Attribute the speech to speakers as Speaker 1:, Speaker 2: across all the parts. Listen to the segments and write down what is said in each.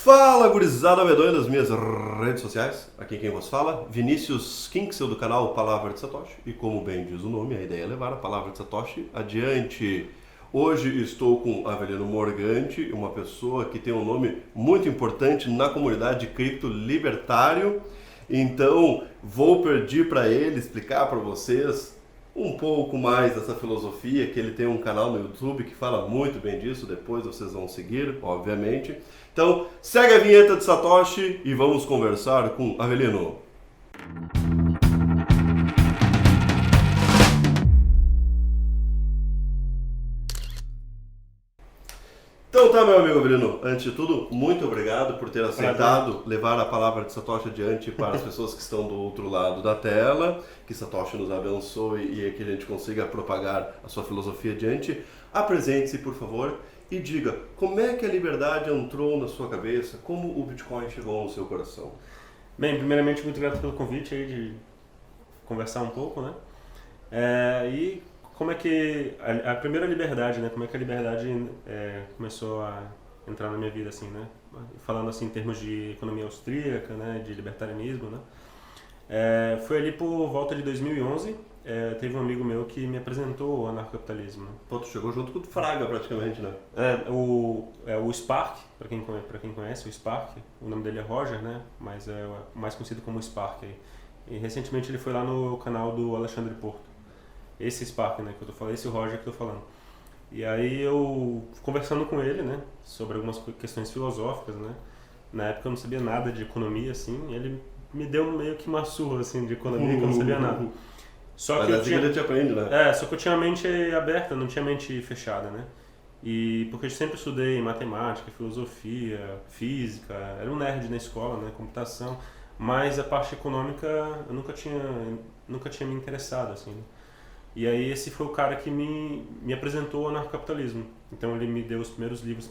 Speaker 1: Fala, gurizada medonha das minhas redes sociais. Aqui quem vos fala, Vinícius Kinksel do canal Palavra de Satoshi. E como bem diz o nome, a ideia é levar a Palavra de Satoshi adiante. Hoje estou com Avelino Morganti, uma pessoa que tem um nome muito importante na comunidade cripto libertário. Então vou pedir para ele explicar para vocês um pouco mais dessa filosofia, que ele tem um canal no YouTube que fala muito bem disso, depois vocês vão seguir, obviamente. Então, segue a vinheta de Satoshi e vamos conversar com Avelino. Então tá, meu amigo Avelino, antes de tudo, muito obrigado por ter aceitado levar a palavra de Satoshi adiante para as pessoas que estão do outro lado da tela, que Satoshi nos abençoe e que a gente consiga propagar a sua filosofia adiante. Apresente-se, por favor, e diga como é que a liberdade entrou na sua cabeça, como o Bitcoin chegou no seu coração.
Speaker 2: Bem, primeiramente, muito grato pelo convite aí de conversar um pouco, né? E como é que a primeira liberdade, né? Como é que a liberdade começou a entrar na minha vida, assim, né? Falando assim em termos de economia austríaca, né? De libertarianismo, né? Foi ali por volta de 2011, teve um amigo meu que me apresentou o anarcocapitalismo. Né?
Speaker 1: Pô, tu chegou junto com o Fraga praticamente, né?
Speaker 2: O Spark, para quem conhece o Spark, o nome dele é Roger, né? Mas é mais conhecido como Spark. E recentemente ele foi lá no canal do Alexandre Porto. Esse Spark, né, que eu tô falando, esse Roger que eu tô falando. E aí eu, conversando com ele, né, sobre algumas questões filosóficas, né, na época eu não sabia nada de economia, assim, e ele me deu meio que uma surra, assim, de economia, que eu não sabia nada. Só que eu tinha,
Speaker 1: te aprende, né?
Speaker 2: só que eu tinha a mente aberta, não tinha a mente fechada, né, e porque eu sempre estudei matemática, filosofia, física, era um nerd na escola, né, computação, mas a parte econômica eu nunca tinha me interessado, assim, né? E aí esse foi o cara que me apresentou o anarcocapitalismo. Então ele me deu os primeiros livros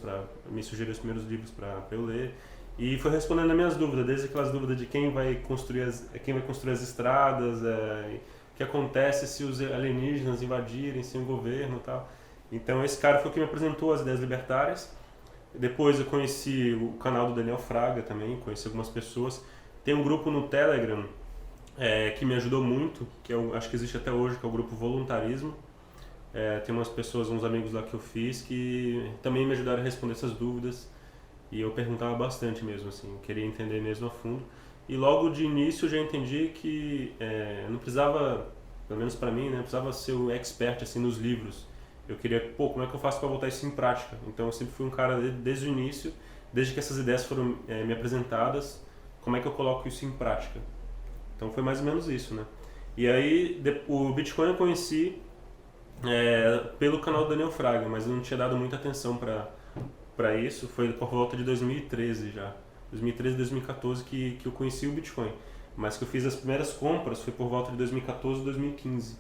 Speaker 2: me sugeriu os primeiros livros para eu ler e foi respondendo as minhas dúvidas, desde aquelas dúvidas de quem vai construir as estradas, o que acontece se os alienígenas invadirem, sem o governo e tal. Então esse cara foi o que me apresentou as ideias libertárias. Depois eu conheci o canal do Daniel Fraga também, conheci algumas pessoas. Tem um grupo no Telegram que me ajudou muito, que eu acho que existe até hoje, que é o grupo Voluntarismo. Tem umas pessoas, uns amigos lá que eu fiz que também me ajudaram a responder essas dúvidas e eu perguntava bastante mesmo, assim, queria entender mesmo a fundo. E logo de início eu já entendi que não precisava, pelo menos para mim, né, precisava ser o expert assim, nos livros. Eu queria, como é que eu faço para botar isso em prática? Então eu sempre fui um cara desde o início, desde que essas ideias foram me apresentadas, como é que eu coloco isso em prática? Então foi mais ou menos isso, né? E aí o Bitcoin eu conheci pelo canal do Daniel Fraga, mas eu não tinha dado muita atenção para isso. Foi por volta de 2013 já. 2013, 2014 que eu conheci o Bitcoin. Mas que eu fiz as primeiras compras foi por volta de 2014, 2015.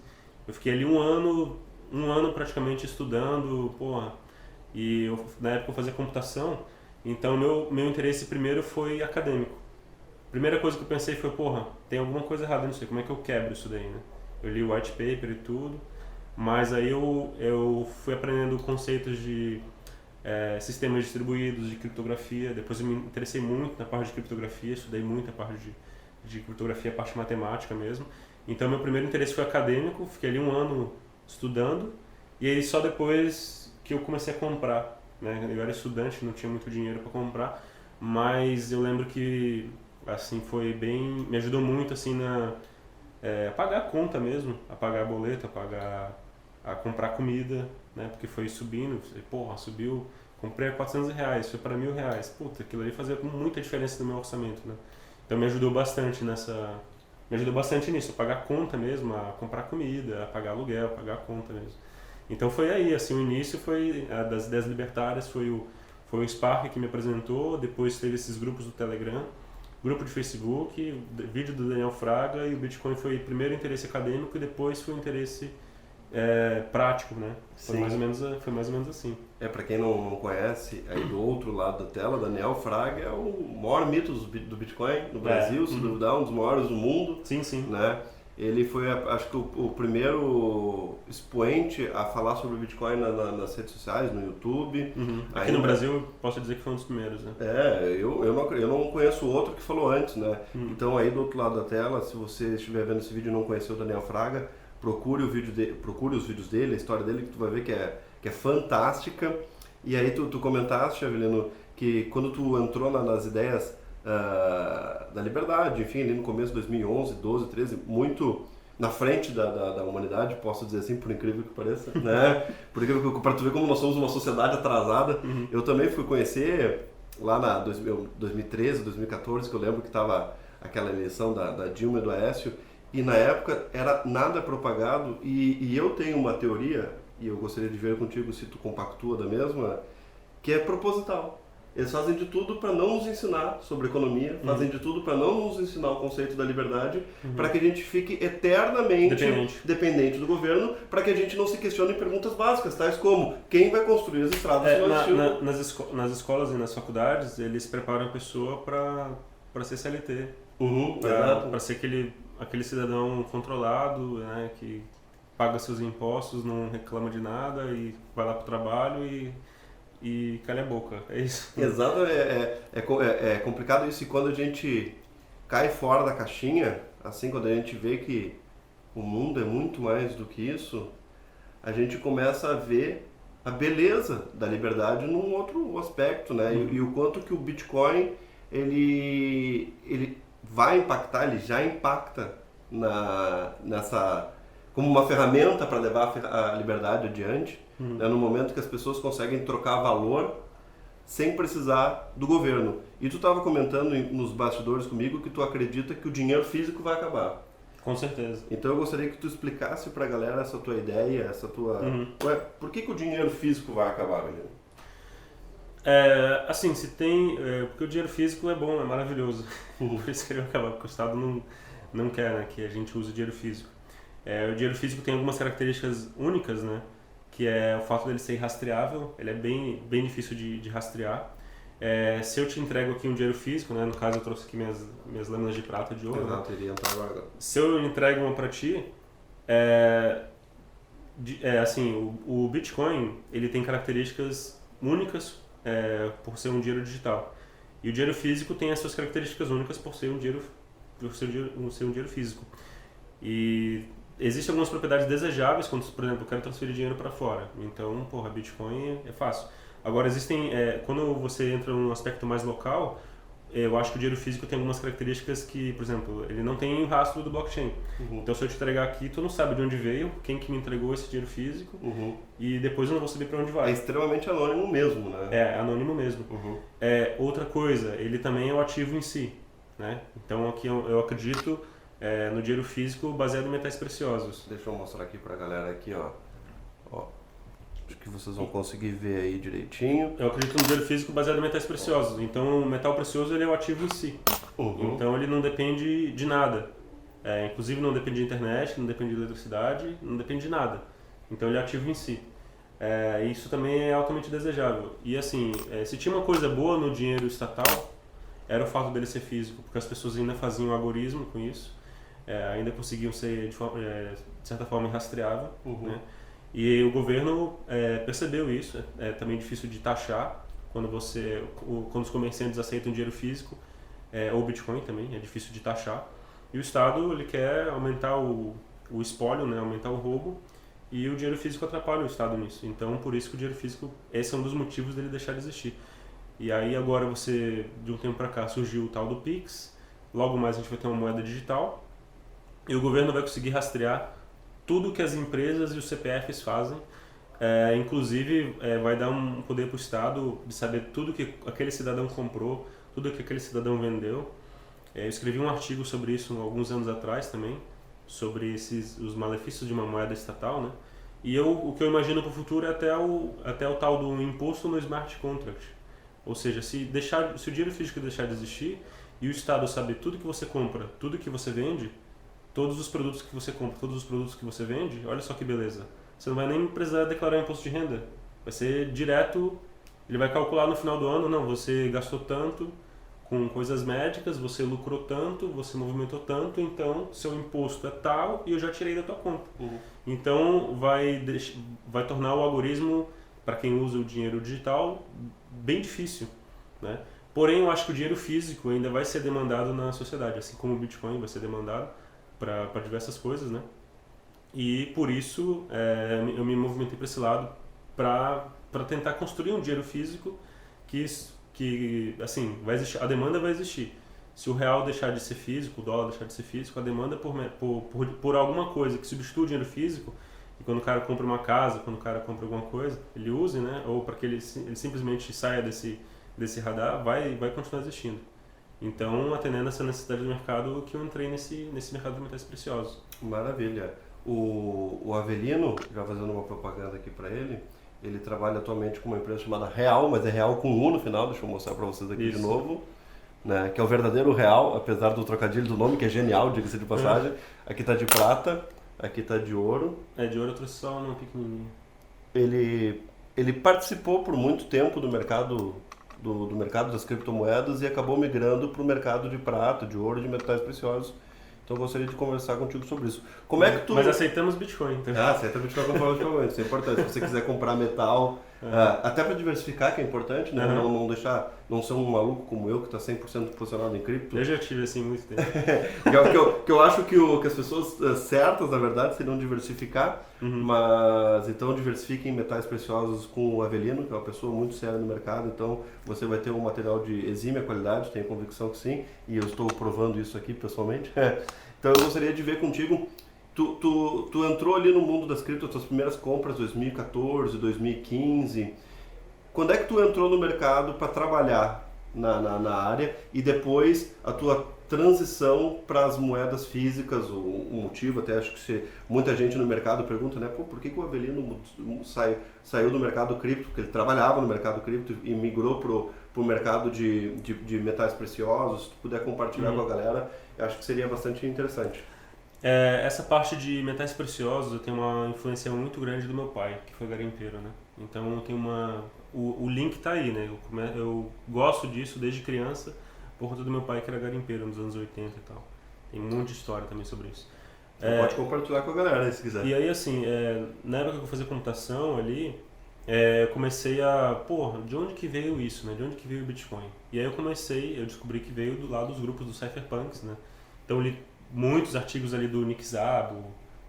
Speaker 2: Eu fiquei ali um ano praticamente estudando, e na época eu fazia computação, então meu interesse primeiro foi acadêmico. Primeira coisa que eu pensei foi, tem alguma coisa errada nisso aí, como é que eu quebro isso daí, né? Eu li o white paper e tudo, mas aí eu fui aprendendo conceitos de sistemas distribuídos, de criptografia, depois eu me interessei muito na parte de criptografia, estudei muito a parte de criptografia, a parte matemática mesmo. Então meu primeiro interesse foi acadêmico, fiquei ali um ano estudando, e aí só depois que eu comecei a comprar, né? Eu era estudante, não tinha muito dinheiro para comprar, mas eu lembro que assim foi bem, me ajudou muito assim a pagar a conta mesmo, a pagar a boleta, a comprar comida, né? Porque foi subindo, subiu, comprei a R$400, foi para R$1.000, aquilo ali fazia muita diferença no meu orçamento, né? Então me ajudou bastante nisso, a pagar a conta mesmo, a comprar comida, a pagar aluguel, a pagar a conta mesmo. Então foi aí, assim, o início foi das ideias libertárias, foi o Spark que me apresentou, depois teve esses grupos do Telegram, grupo de Facebook, vídeo do Daniel Fraga, e o Bitcoin foi primeiro interesse acadêmico e depois foi interesse prático, né? Foi mais ou menos assim.
Speaker 1: Para quem não conhece, aí do outro lado da tela, Daniel Fraga é o maior mito do Bitcoin no Brasil, se duvidar, um dos maiores do mundo.
Speaker 2: Sim.
Speaker 1: Né? Ele foi, acho que, o primeiro expoente a falar sobre o Bitcoin nas redes sociais, no YouTube.
Speaker 2: Aqui no Brasil, posso dizer que foi um dos primeiros, né?
Speaker 1: Eu não conheço outro que falou antes, né? Então, aí do outro lado da tela, se você estiver vendo esse vídeo e não conheceu o Daniel Fraga, procure os vídeos dele, a história dele, que tu vai ver que é fantástica. E aí tu comentaste, Avelino, que quando tu entrou nas ideias da liberdade, enfim, ali no começo de 2011, 12, 13, muito na frente da humanidade, posso dizer assim, por incrível que pareça, né? Para tu ver como nós somos uma sociedade atrasada. Eu também fui conhecer lá na 2013, 2014, que eu lembro que estava aquela eleição da Dilma e do Aécio, e na época era nada propagado, e eu tenho uma teoria, e eu gostaria de ver contigo se tu compactua da mesma, que é proposital. Eles fazem de tudo para não nos ensinar sobre economia, fazem de tudo para não nos ensinar o conceito da liberdade, para que a gente fique eternamente dependente do governo, para que a gente não se questione perguntas básicas, tais como quem vai construir as estradas
Speaker 2: nas escolas e nas faculdades, eles preparam a pessoa para ser CLT, para ser aquele cidadão controlado, né, que paga seus impostos, não reclama de nada e vai lá para o trabalho e calha a boca, é isso.
Speaker 1: Exato, é complicado isso, e quando a gente cai fora da caixinha, assim, quando a gente vê que o mundo é muito mais do que isso, a gente começa a ver a beleza da liberdade num outro aspecto, né? E o quanto que o Bitcoin, ele vai impactar, ele já impacta como uma ferramenta para levar a liberdade adiante. Né, no momento que as pessoas conseguem trocar valor sem precisar do governo. E tu estava comentando nos bastidores comigo que tu acredita que o dinheiro físico vai acabar.
Speaker 2: Com certeza.
Speaker 1: Então eu gostaria que tu explicasse para a galera essa tua ideia, essa tua... por que o dinheiro físico vai acabar, Guilherme?
Speaker 2: Assim, porque o dinheiro físico é bom, é maravilhoso. Por isso que ele vai acabar, porque o Estado não quer, né, que a gente use o dinheiro físico. O dinheiro físico tem algumas características únicas, né? Que é o fato dele ser rastreável, ele é bem difícil de rastrear. Se eu te entrego aqui um dinheiro físico, né, no caso eu trouxe aqui minhas lâminas de prata de ouro.
Speaker 1: Exato, iria entrar agora.
Speaker 2: Se eu entrego uma para ti, assim, o Bitcoin ele tem características únicas por ser um dinheiro digital. E o dinheiro físico tem as suas características únicas por ser um dinheiro físico. E existem algumas propriedades desejáveis quando, por exemplo, eu quero transferir dinheiro para fora. Então, Bitcoin é fácil. Agora, quando você entra num aspecto mais local, eu acho que o dinheiro físico tem algumas características que, por exemplo, ele não tem o rastro do blockchain. Então, se eu te entregar aqui, tu não sabe de onde veio, quem que me entregou esse dinheiro físico, e depois eu não vou saber para onde vai.
Speaker 1: É extremamente anônimo mesmo, né?
Speaker 2: É anônimo mesmo. Outra coisa, ele também é o ativo em si, né? Então, aqui eu acredito no dinheiro físico baseado em metais preciosos.
Speaker 1: Deixa eu mostrar aqui pra galera aqui, ó. Acho que vocês vão conseguir ver aí direitinho.
Speaker 2: Eu acredito no dinheiro físico baseado em metais preciosos. Então o metal precioso ele é o ativo em si. Então ele não depende de nada. Inclusive não depende de internet, não depende de eletricidade, não depende de nada. Então ele é ativo em si. Isso também é altamente desejável. E assim, se tinha uma coisa boa no dinheiro estatal, era o fato dele ser físico, porque as pessoas ainda faziam algoritmo com isso. Ainda conseguiam ser de certa forma rastreável, né? E o governo percebeu isso. É também difícil de taxar quando os comerciantes aceitam dinheiro físico, ou Bitcoin também é difícil de taxar. E o Estado ele quer aumentar o espólio, né? Aumentar o roubo, e o dinheiro físico atrapalha o Estado nisso. Então por isso que o dinheiro físico, esse é um dos motivos dele deixar de existir. E aí agora de um tempo para cá surgiu o tal do Pix. Logo mais a gente vai ter uma moeda digital. E o governo vai conseguir rastrear tudo que as empresas e os CPFs fazem. Inclusive, vai dar um poder para o Estado de saber tudo que aquele cidadão comprou, tudo que aquele cidadão vendeu. Eu escrevi um artigo sobre isso alguns anos atrás também, sobre os malefícios de uma moeda estatal, né? E o que eu imagino para o futuro é até o tal do imposto no smart contract. Ou seja, se o dinheiro físico deixar de existir e o Estado saber tudo que você compra, tudo que você vende, todos os produtos que você compra, todos os produtos que você vende, olha só que beleza. Você não vai nem precisar declarar imposto de renda. Vai ser direto, ele vai calcular no final do ano, não, você gastou tanto com coisas médicas, você lucrou tanto, você movimentou tanto, então seu imposto é tal e eu já tirei da tua conta. Então vai tornar o algoritmo, para quem usa o dinheiro digital, bem difícil, né? Porém, eu acho que o dinheiro físico ainda vai ser demandado na sociedade, assim como o Bitcoin vai ser demandado para diversas coisas, né? E por isso eu me movimentei para esse lado, para tentar construir um dinheiro físico que assim, vai existir, a demanda vai existir. Se o real deixar de ser físico, o dólar deixar de ser físico, a demanda por alguma coisa que substitua o dinheiro físico, e quando o cara compra uma casa, quando o cara compra alguma coisa, ele use, né? Ou para que ele simplesmente saia desse radar, vai continuar existindo. Então, atendendo essa necessidade do mercado, que eu entrei nesse mercado de metais preciosos.
Speaker 1: Maravilha. O Avelino, já fazendo uma propaganda aqui para ele trabalha atualmente com uma empresa chamada Real, mas é Real com U no final, deixa eu mostrar para vocês aqui de novo, né? Que é o verdadeiro Real, apesar do trocadilho do nome, que é genial, diga-se de passagem. Aqui está de prata, aqui está de ouro.
Speaker 2: De ouro eu trouxe só uma pequenininha.
Speaker 1: Ele participou por muito tempo do mercado das criptomoedas e acabou migrando para o mercado de prata, de ouro e de metais preciosos. Então eu gostaria de conversar contigo sobre isso. Como é que tu...
Speaker 2: Mas aceitamos Bitcoin. Então.
Speaker 1: Aceita Bitcoin como forma de pagamento, isso é importante. Se você quiser comprar metal, até para diversificar, que é importante, né? Não ser um maluco como eu, que está 100% posicionado em cripto.
Speaker 2: Eu já tive assim muito tempo.
Speaker 1: que eu acho que as pessoas certas, na verdade, seriam diversificar, mas então diversifiquem em metais preciosos com o Avelino, que é uma pessoa muito séria no mercado, então você vai ter um material de exímia qualidade, tenho convicção que sim, e eu estou provando isso aqui pessoalmente. Então eu gostaria de ver contigo, tu entrou ali no mundo das criptos, tuas primeiras compras 2014, 2015, quando é que tu entrou no mercado para trabalhar na área e depois a tua transição para as moedas físicas, o motivo, até acho que muita gente no mercado pergunta, né, por que o Avelino saiu do mercado cripto, porque ele trabalhava no mercado cripto e migrou pro mercado de metais preciosos. Se tu puder compartilhar com a galera, eu acho que seria bastante interessante.
Speaker 2: Essa parte de metais preciosos eu tenho uma influência muito grande do meu pai, que foi garimpeiro, né? Então eu tenho o link tá aí, né? Eu gosto disso desde criança, por conta do meu pai que era garimpeiro nos anos 80 e tal. Tem um monte de história também sobre isso.
Speaker 1: Pode compartilhar com a galera, se quiser.
Speaker 2: E aí assim, na época que eu fazia computação ali, eu comecei de onde que veio isso, né? De onde que veio o Bitcoin? E aí eu descobri que veio do lado dos grupos dos cypherpunks, né? Então eu li muitos artigos ali do Nick Szabo,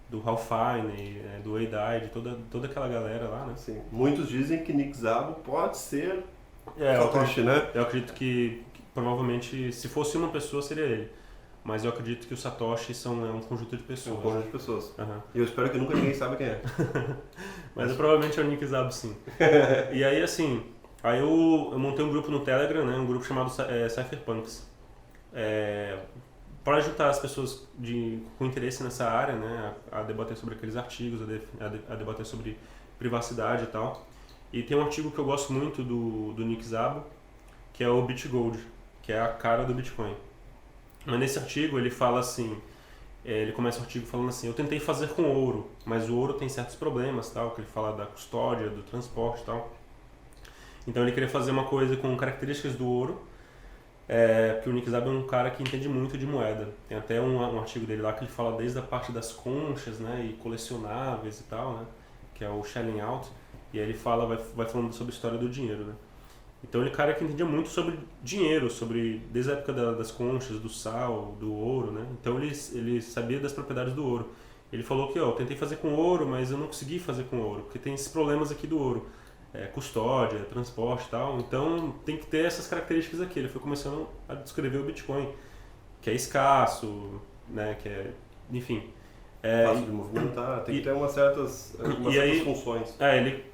Speaker 2: do Ralph Fiennes, do Wade, toda aquela galera lá, né?
Speaker 1: Sim. Muitos dizem que Nick Szabo pode ser Satoshi, né?
Speaker 2: Eu acredito que provavelmente, se fosse uma pessoa, seria ele. Mas eu acredito que os Satoshi é um conjunto de pessoas.
Speaker 1: Um conjunto de pessoas.
Speaker 2: Uhum.
Speaker 1: E eu espero que nunca ninguém saiba quem é.
Speaker 2: Mas provavelmente é o Nick Szabo, sim. E aí, assim, eu montei um grupo no Telegram, né? Um grupo chamado Cypherpunks. Para ajudar as pessoas com interesse nessa área, né, a debater sobre aqueles artigos, a debater sobre privacidade e tal. E tem um artigo que eu gosto muito do Nick Szabo, que é o BitGold, que é a cara do Bitcoin. Mas nesse artigo ele fala assim, ele começa o artigo falando assim, eu tentei fazer com ouro, mas o ouro tem certos problemas, tal, que ele fala da custódia, do transporte e tal. Então ele queria fazer uma coisa com características do ouro, porque o Nick Szabo é um cara que entende muito de moeda. Tem até um artigo dele lá que ele fala desde a parte das conchas, né, e colecionáveis e tal, né, que é o Shelling Out. E aí ele vai falando sobre a história do dinheiro, né. Então ele é um cara que entendia muito sobre dinheiro, desde a época das conchas, do sal, do ouro, né. Então ele sabia das propriedades do ouro. Ele falou que eu tentei fazer com ouro, mas eu não consegui fazer com ouro, porque tem esses problemas aqui do ouro. Custódia, transporte e tal, então tem que ter essas características aqui. Ele foi começando a descrever o Bitcoin, que é escasso, né, enfim.
Speaker 1: Fácil de movimentar, tem que ter umas certas funções.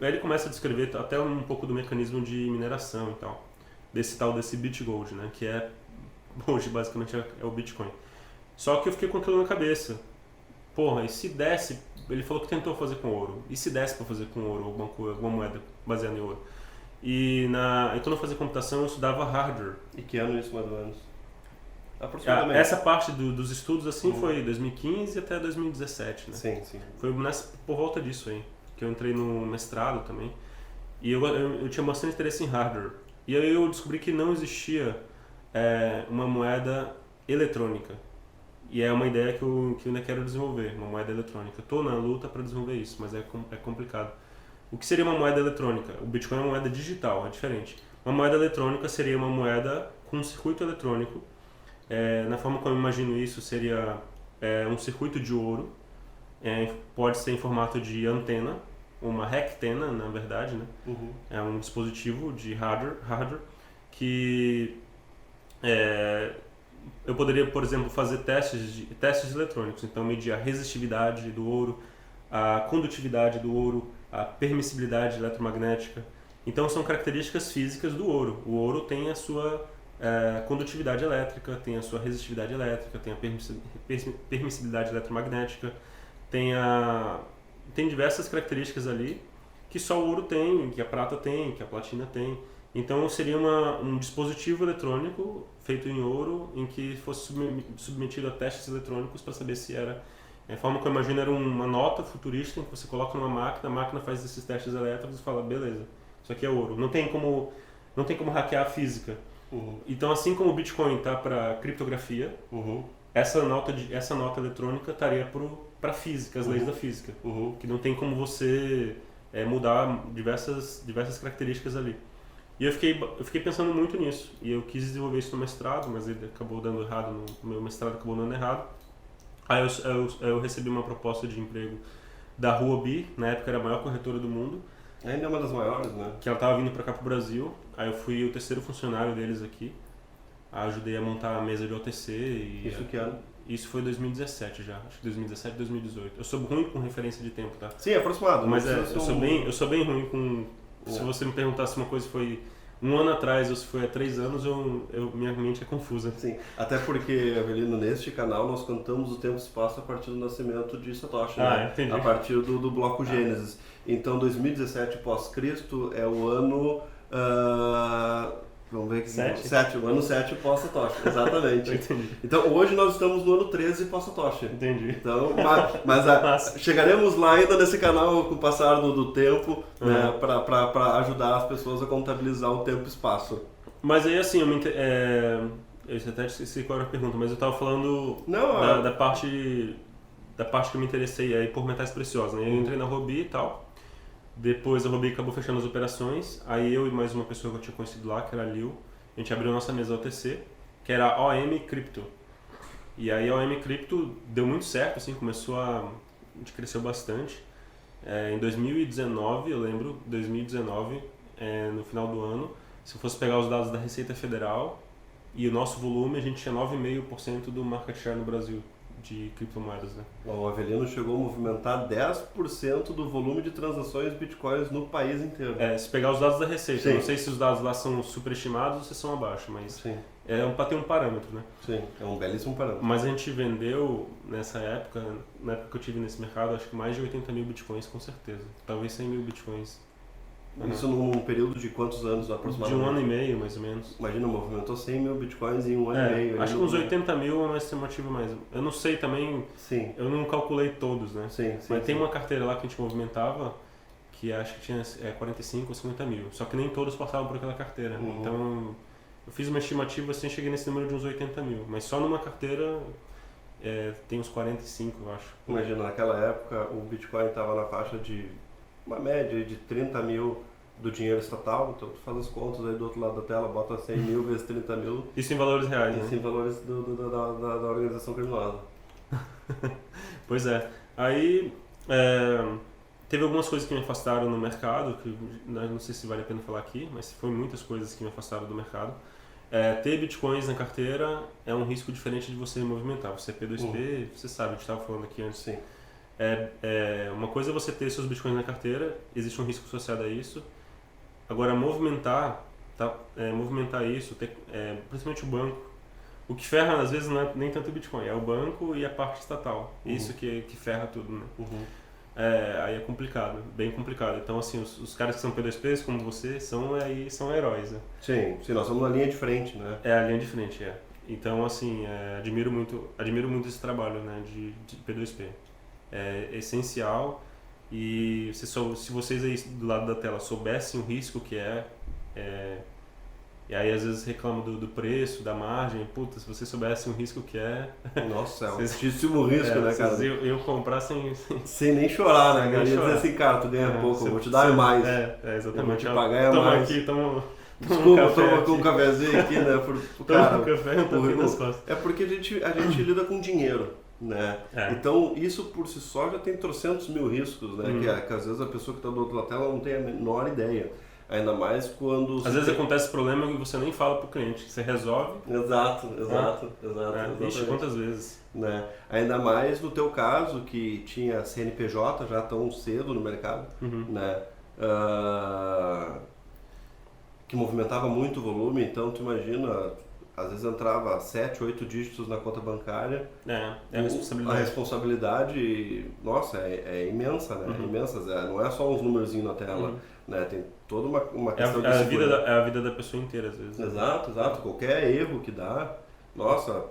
Speaker 2: Ele começa a descrever até um pouco do mecanismo de mineração e tal, desse BitGold, né, que hoje basicamente é o Bitcoin. Só que eu fiquei com aquilo na cabeça. Porra, e se desse... Ele falou que tentou fazer com ouro. E se desse para fazer com ouro, alguma moeda baseada em ouro? E quando eu fazia computação, eu estudava hardware.
Speaker 1: E que ano isso, mais ou menos? Aproximadamente.
Speaker 2: Essa parte dos estudos assim foi 2015 até 2017, né?
Speaker 1: Sim.
Speaker 2: Foi por volta disso aí, que eu entrei no mestrado também. E eu tinha bastante interesse em hardware. E aí eu descobri que não existia uma moeda eletrônica. E é uma ideia que eu ainda quero desenvolver, uma moeda eletrônica. Estou na luta para desenvolver isso, mas é complicado. O que seria uma moeda eletrônica? O Bitcoin é uma moeda digital, é diferente. Uma moeda eletrônica seria uma moeda com um circuito eletrônico. Na forma como eu imagino isso, seria um circuito de ouro. Pode ser em formato de antena, uma rectena, na verdade, né? É um dispositivo de hardware que eu poderia, por exemplo, fazer testes eletrônicos. Então, medir a resistividade do ouro, a condutividade do ouro, a permissibilidade eletromagnética. Então, são características físicas do ouro. O ouro tem a sua condutividade elétrica, tem a sua resistividade elétrica, tem a permissibilidade eletromagnética, tem diversas características ali que só o ouro tem, que a prata tem, que a platina tem. Então seria um dispositivo eletrônico feito em ouro em que fosse submetido a testes eletrônicos para saber se era... A forma que eu imagino era uma nota futurista em que você coloca numa máquina, a máquina faz esses testes elétricos e fala, beleza, isso aqui é ouro. Não tem como hackear a física. Então, assim como o Bitcoin está para criptografia, essa nota eletrônica estaria para física, as leis da física, que não tem como você mudar diversas características ali. E eu fiquei pensando muito nisso, e eu quis desenvolver isso no mestrado, mas ele acabou dando errado, no meu mestrado acabou dando errado. Aí eu recebi uma proposta de emprego da Huobi, na época era a maior corretora do mundo.
Speaker 1: Ainda é uma das maiores, né?
Speaker 2: Que ela estava vindo para cá pro Brasil, aí eu fui o terceiro funcionário deles aqui, ajudei a montar a mesa de OTC.
Speaker 1: Isso que ano?
Speaker 2: Isso foi 2017 já, acho que 2017, 2018. Eu sou ruim com referência de tempo, tá?
Speaker 1: Sim, aproximado.
Speaker 2: Mas eu sou bem ruim com... Se você me perguntasse se uma coisa foi um ano atrás ou se foi há 3 anos, minha mente é confusa.
Speaker 1: Sim, até porque, Avelino, neste canal nós contamos o tempo e espaço a partir do nascimento de Satoshi, né?
Speaker 2: Entendi.
Speaker 1: A partir do bloco Gênesis. Então, 2017 pós-Cristo é o ano... vamos ver aqui. O ano 7 pós-Satoshi, exatamente.
Speaker 2: Entendi.
Speaker 1: Então, hoje nós estamos no ano 13 pós-Satoshi.
Speaker 2: Entendi.
Speaker 1: Então, mas chegaremos lá ainda nesse canal com o passar do tempo, né, para ajudar as pessoas a contabilizar o tempo e espaço.
Speaker 2: Mas aí, assim, eu até esqueci qual era a pergunta, mas eu estava falando da parte que eu me interessei aí por metais preciosos, né? Eu entrei na Huobi e tal. Depois a Huobi acabou fechando as operações, aí eu e mais uma pessoa que eu tinha conhecido lá, que era a Liu, a gente abriu a nossa mesa OTC, que era a OM Crypto. E aí a OM Crypto deu muito certo, assim, a gente cresceu bastante. Em 2019, eu lembro, no final do ano, se eu fosse pegar os dados da Receita Federal e o nosso volume, a gente tinha 9,5% do market share no Brasil de criptomoedas, né?
Speaker 1: O Avelino chegou a movimentar 10% do volume de transações bitcoins no país inteiro.
Speaker 2: Se pegar os dados da Receita,
Speaker 1: Sim.
Speaker 2: Eu não sei se os dados lá são superestimados ou se são abaixo, mas
Speaker 1: Sim.
Speaker 2: Para ter um parâmetro, né?
Speaker 1: Sim, é um belíssimo parâmetro.
Speaker 2: Mas a gente vendeu, nessa época, na época que eu tive nesse mercado, acho que mais de 80 mil bitcoins, com certeza. Talvez 100 mil bitcoins.
Speaker 1: Isso num período de quantos anos aproximadamente?
Speaker 2: De 1 ano e meio, mais ou menos.
Speaker 1: Imagina, movimentou 100 mil bitcoins em 1 ano e meio.
Speaker 2: Acho que uns 80 mil é uma estimativa mais. Eu não sei também,
Speaker 1: Sim.
Speaker 2: Eu não calculei todos, né?
Speaker 1: Sim,
Speaker 2: Mas tem uma carteira lá que a gente movimentava que acho que tinha 45 ou 50 mil. Só que nem todos passavam por aquela carteira. Então, eu fiz uma estimativa assim, cheguei nesse número de uns 80 mil. Mas só numa carteira tem uns 45, eu acho.
Speaker 1: Imagina, naquela época o Bitcoin estava na faixa de uma média de 30 mil do dinheiro estatal, então tu faz as contas aí do outro lado da tela, bota 100 mil vezes 30 mil.
Speaker 2: Isso em valores reais,
Speaker 1: Isso
Speaker 2: né?
Speaker 1: em valores da organização criminosa.
Speaker 2: Pois é. Aí teve algumas coisas que me afastaram no mercado, que não sei se vale a pena falar aqui, mas foi muitas coisas que me afastaram do mercado. Ter bitcoins na carteira é um risco diferente de você movimentar. Você é P2P, você sabe, a gente estava falando aqui antes.
Speaker 1: Sim.
Speaker 2: Uma coisa é você ter seus bitcoins na carteira, existe um risco associado a isso. Agora, movimentar isso, principalmente o banco, o que ferra às vezes não é nem tanto o Bitcoin, é o banco e a parte estatal. Isso que ferra tudo, né? Aí é complicado, bem complicado. Então, assim, os caras que são P2Ps, como você, são heróis, né?
Speaker 1: Sim, nós somos na linha de frente, né?
Speaker 2: A linha de frente, Então, assim, admiro muito esse trabalho, né, de P2P. É essencial. E se vocês aí do lado da tela soubessem o risco que E aí às vezes reclamo do preço, da margem. Puta, se vocês soubessem o risco que é...
Speaker 1: Nossa, é um altíssimo risco, né, cara?
Speaker 2: Eu comprar
Speaker 1: sem nem chorar, né, cara?
Speaker 2: nem
Speaker 1: Ia
Speaker 2: chorar.
Speaker 1: dizer assim, cara, tu ganha pouco, eu vou te dar mais.
Speaker 2: Exatamente.
Speaker 1: Eu vou te pagar
Speaker 2: toma
Speaker 1: mais.
Speaker 2: Aqui, toma
Speaker 1: Desculpa,
Speaker 2: um
Speaker 1: toma com um cafezinho aqui, né?
Speaker 2: Toma um café e um tapinha nas costas.
Speaker 1: É porque a gente lida com dinheiro, né? Então, isso por si só já tem trocentos mil riscos, né? Que às vezes a pessoa que está do outro lado da tela não tem a menor ideia. Ainda mais quando...
Speaker 2: Às vezes acontece problema que você nem fala pro cliente, você resolve.
Speaker 1: Exato.
Speaker 2: Ixi, quantas vezes?
Speaker 1: Né? Ainda mais no teu caso, que tinha CNPJ já tão cedo no mercado, né? Que movimentava muito volume, então tu imagina, às vezes entrava 7, 8 dígitos na conta bancária.
Speaker 2: A responsabilidade.
Speaker 1: A responsabilidade, nossa, é imensa, né? Imensa, não é só uns númerozinhos na tela, né? Tem toda uma questão de segurança.
Speaker 2: É a vida da pessoa inteira, às vezes.
Speaker 1: Exato. Qualquer erro que dá, nossa,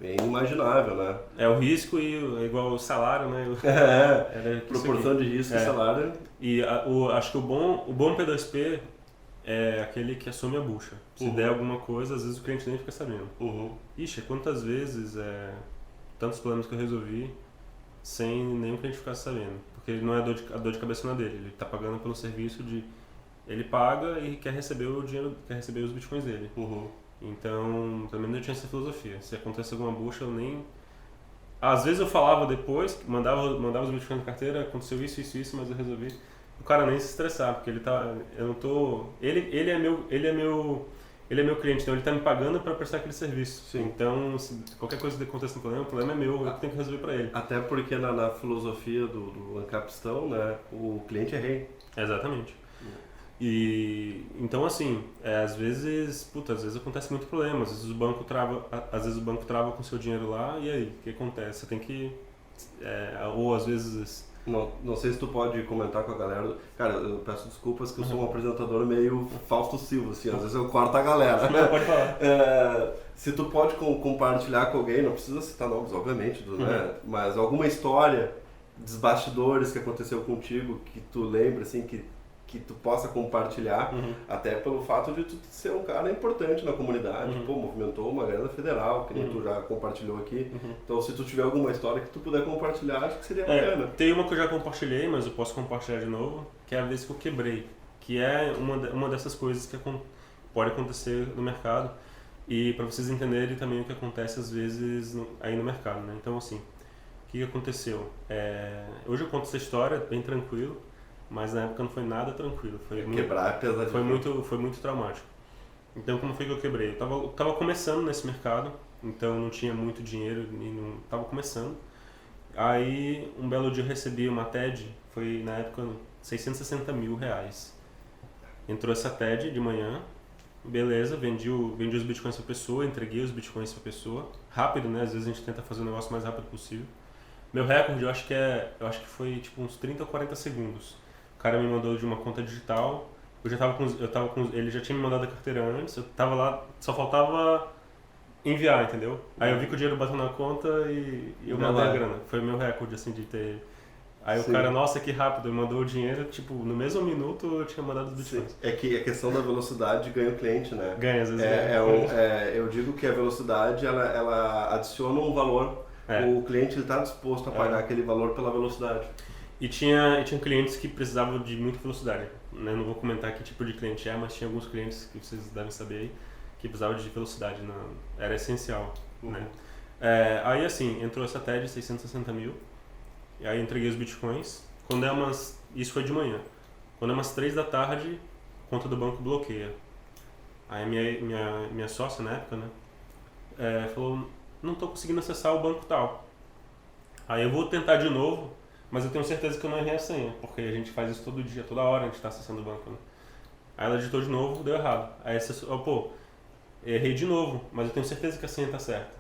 Speaker 1: é inimaginável, né?
Speaker 2: É o risco e igual o salário, né?
Speaker 1: Proporção de risco e salário.
Speaker 2: E acho que o bom P2P é aquele que assume a bucha. Se der alguma coisa, às vezes o cliente nem fica sabendo. Ixi, quantas vezes, tantos problemas que eu resolvi sem nem o cliente ficar sabendo. Porque não é a dor de cabeça não é dele, ele está pagando pelo serviço de... Ele paga e quer receber o dinheiro, quer receber os bitcoins dele. Então, também não tinha essa filosofia. Se acontece alguma bucha, eu nem... Às vezes eu falava depois, mandava os bitcoins na carteira, aconteceu isso, mas eu resolvi. O cara nem se estressar, porque ele tá... Eu não tô... Ele é meu cliente, então ele está me pagando para prestar aquele serviço.
Speaker 1: Sim.
Speaker 2: Então, se qualquer coisa que aconteça no problema, o problema é meu, eu tenho que resolver para ele.
Speaker 1: Até porque na filosofia do Ancapistão, né, o cliente é rei.
Speaker 2: Exatamente. E então assim, às vezes acontece muito problema, às vezes o banco trava com seu dinheiro lá, e aí, o que acontece? Você tem que ou às vezes
Speaker 1: não sei se tu pode comentar com a galera. Cara, eu peço desculpas que eu sou um apresentador meio Fausto Silva, assim, às vezes eu corto a galera.
Speaker 2: Não, pode falar.
Speaker 1: Se tu pode compartilhar com alguém, não precisa citar nomes, obviamente, né? Mas alguma história dos bastidores que aconteceu contigo, que tu lembra, assim, que tu possa compartilhar, até pelo fato de tu ser um cara importante na comunidade, movimentou uma grana federal, que nem tu já compartilhou aqui. Então, se tu tiver alguma história que tu puder compartilhar, acho que seria bacana.
Speaker 2: Tem uma que eu já compartilhei, mas eu posso compartilhar de novo, que é a vez que eu quebrei, que é uma dessas coisas que pode acontecer no mercado, e para vocês entenderem também o que acontece às vezes aí no mercado, né? Então, assim, o que aconteceu? Hoje eu conto essa história bem tranquilo, mas na época não foi nada tranquilo.
Speaker 1: Quebrar é pesadinho.
Speaker 2: Foi muito traumático. Então, como foi que eu quebrei? Eu tava começando nesse mercado, então não tinha muito dinheiro e não tava começando. Aí, um belo dia eu recebi uma TED, foi na época 660 mil reais. Entrou essa TED de manhã, beleza, vendi os bitcoins pra pessoa, entreguei os bitcoins pra pessoa. Rápido, né? Às vezes a gente tenta fazer o negócio o mais rápido possível. Meu recorde, eu acho que foi tipo uns 30 ou 40 segundos. O cara me mandou de uma conta digital, ele já tinha me mandado a carteira antes, eu tava lá, só faltava enviar, entendeu? Aí eu vi que o dinheiro bateu na conta e eu mandei a grana. Foi o meu recorde, assim, de ter... Aí
Speaker 1: Sim.
Speaker 2: O cara, nossa, que rápido, mandou o dinheiro, tipo, no mesmo minuto eu tinha mandado os bitcoins.
Speaker 1: É que a questão da velocidade ganha o cliente, né?
Speaker 2: Ganha, às vezes
Speaker 1: eu digo que a velocidade, ela adiciona um valor. O cliente está disposto a pagar aquele valor pela velocidade.
Speaker 2: E tinha clientes que precisavam de muita velocidade. Né? Não vou comentar que tipo de cliente mas tinha alguns clientes que vocês devem saber aí que precisavam de velocidade, era essencial. Né? Aí assim, entrou essa TED de 660 mil, e aí eu entreguei os bitcoins. Isso foi de manhã. Quando é umas 3 da tarde, a conta do banco bloqueia. Aí minha sócia na época, né, falou, não estou conseguindo acessar o banco tal. Aí eu vou tentar de novo, mas eu tenho certeza que eu não errei a senha, porque a gente faz isso todo dia, toda hora a gente está acessando o banco. Né? Aí ela digitou de novo, deu errado. Aí errei de novo, mas eu tenho certeza que a senha está certa.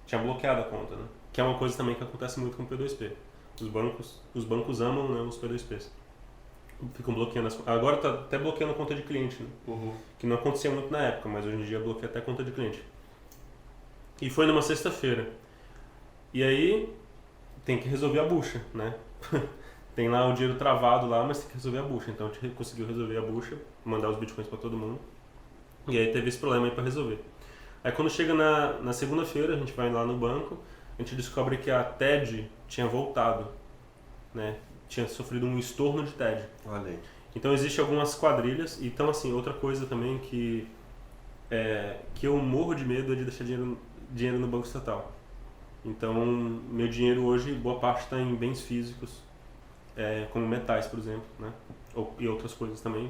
Speaker 2: Tinha bloqueado a conta, né? Que é uma coisa também que acontece muito com o P2P. Os bancos amam, né, os P2Ps. Ficam bloqueando agora está até bloqueando a conta de cliente, né? Que não acontecia muito na época, mas hoje em dia bloqueia até a conta de cliente. E foi numa sexta-feira. E aí tem que resolver a bucha, né? Tem lá o dinheiro travado lá, mas tem que resolver a bucha. Então a gente conseguiu resolver a bucha, mandar os bitcoins para todo mundo. E aí teve esse problema aí para resolver. Aí quando chega na segunda-feira, a gente vai lá no banco, a gente descobre que a TED tinha voltado, né? Tinha sofrido um estorno de TED.
Speaker 1: Olha aí.
Speaker 2: Então existem algumas quadrilhas. Então assim, outra coisa também que eu morro de medo é de deixar dinheiro no banco estatal. Então meu dinheiro hoje, boa parte está em bens físicos, como metais, por exemplo, né? E outras coisas também.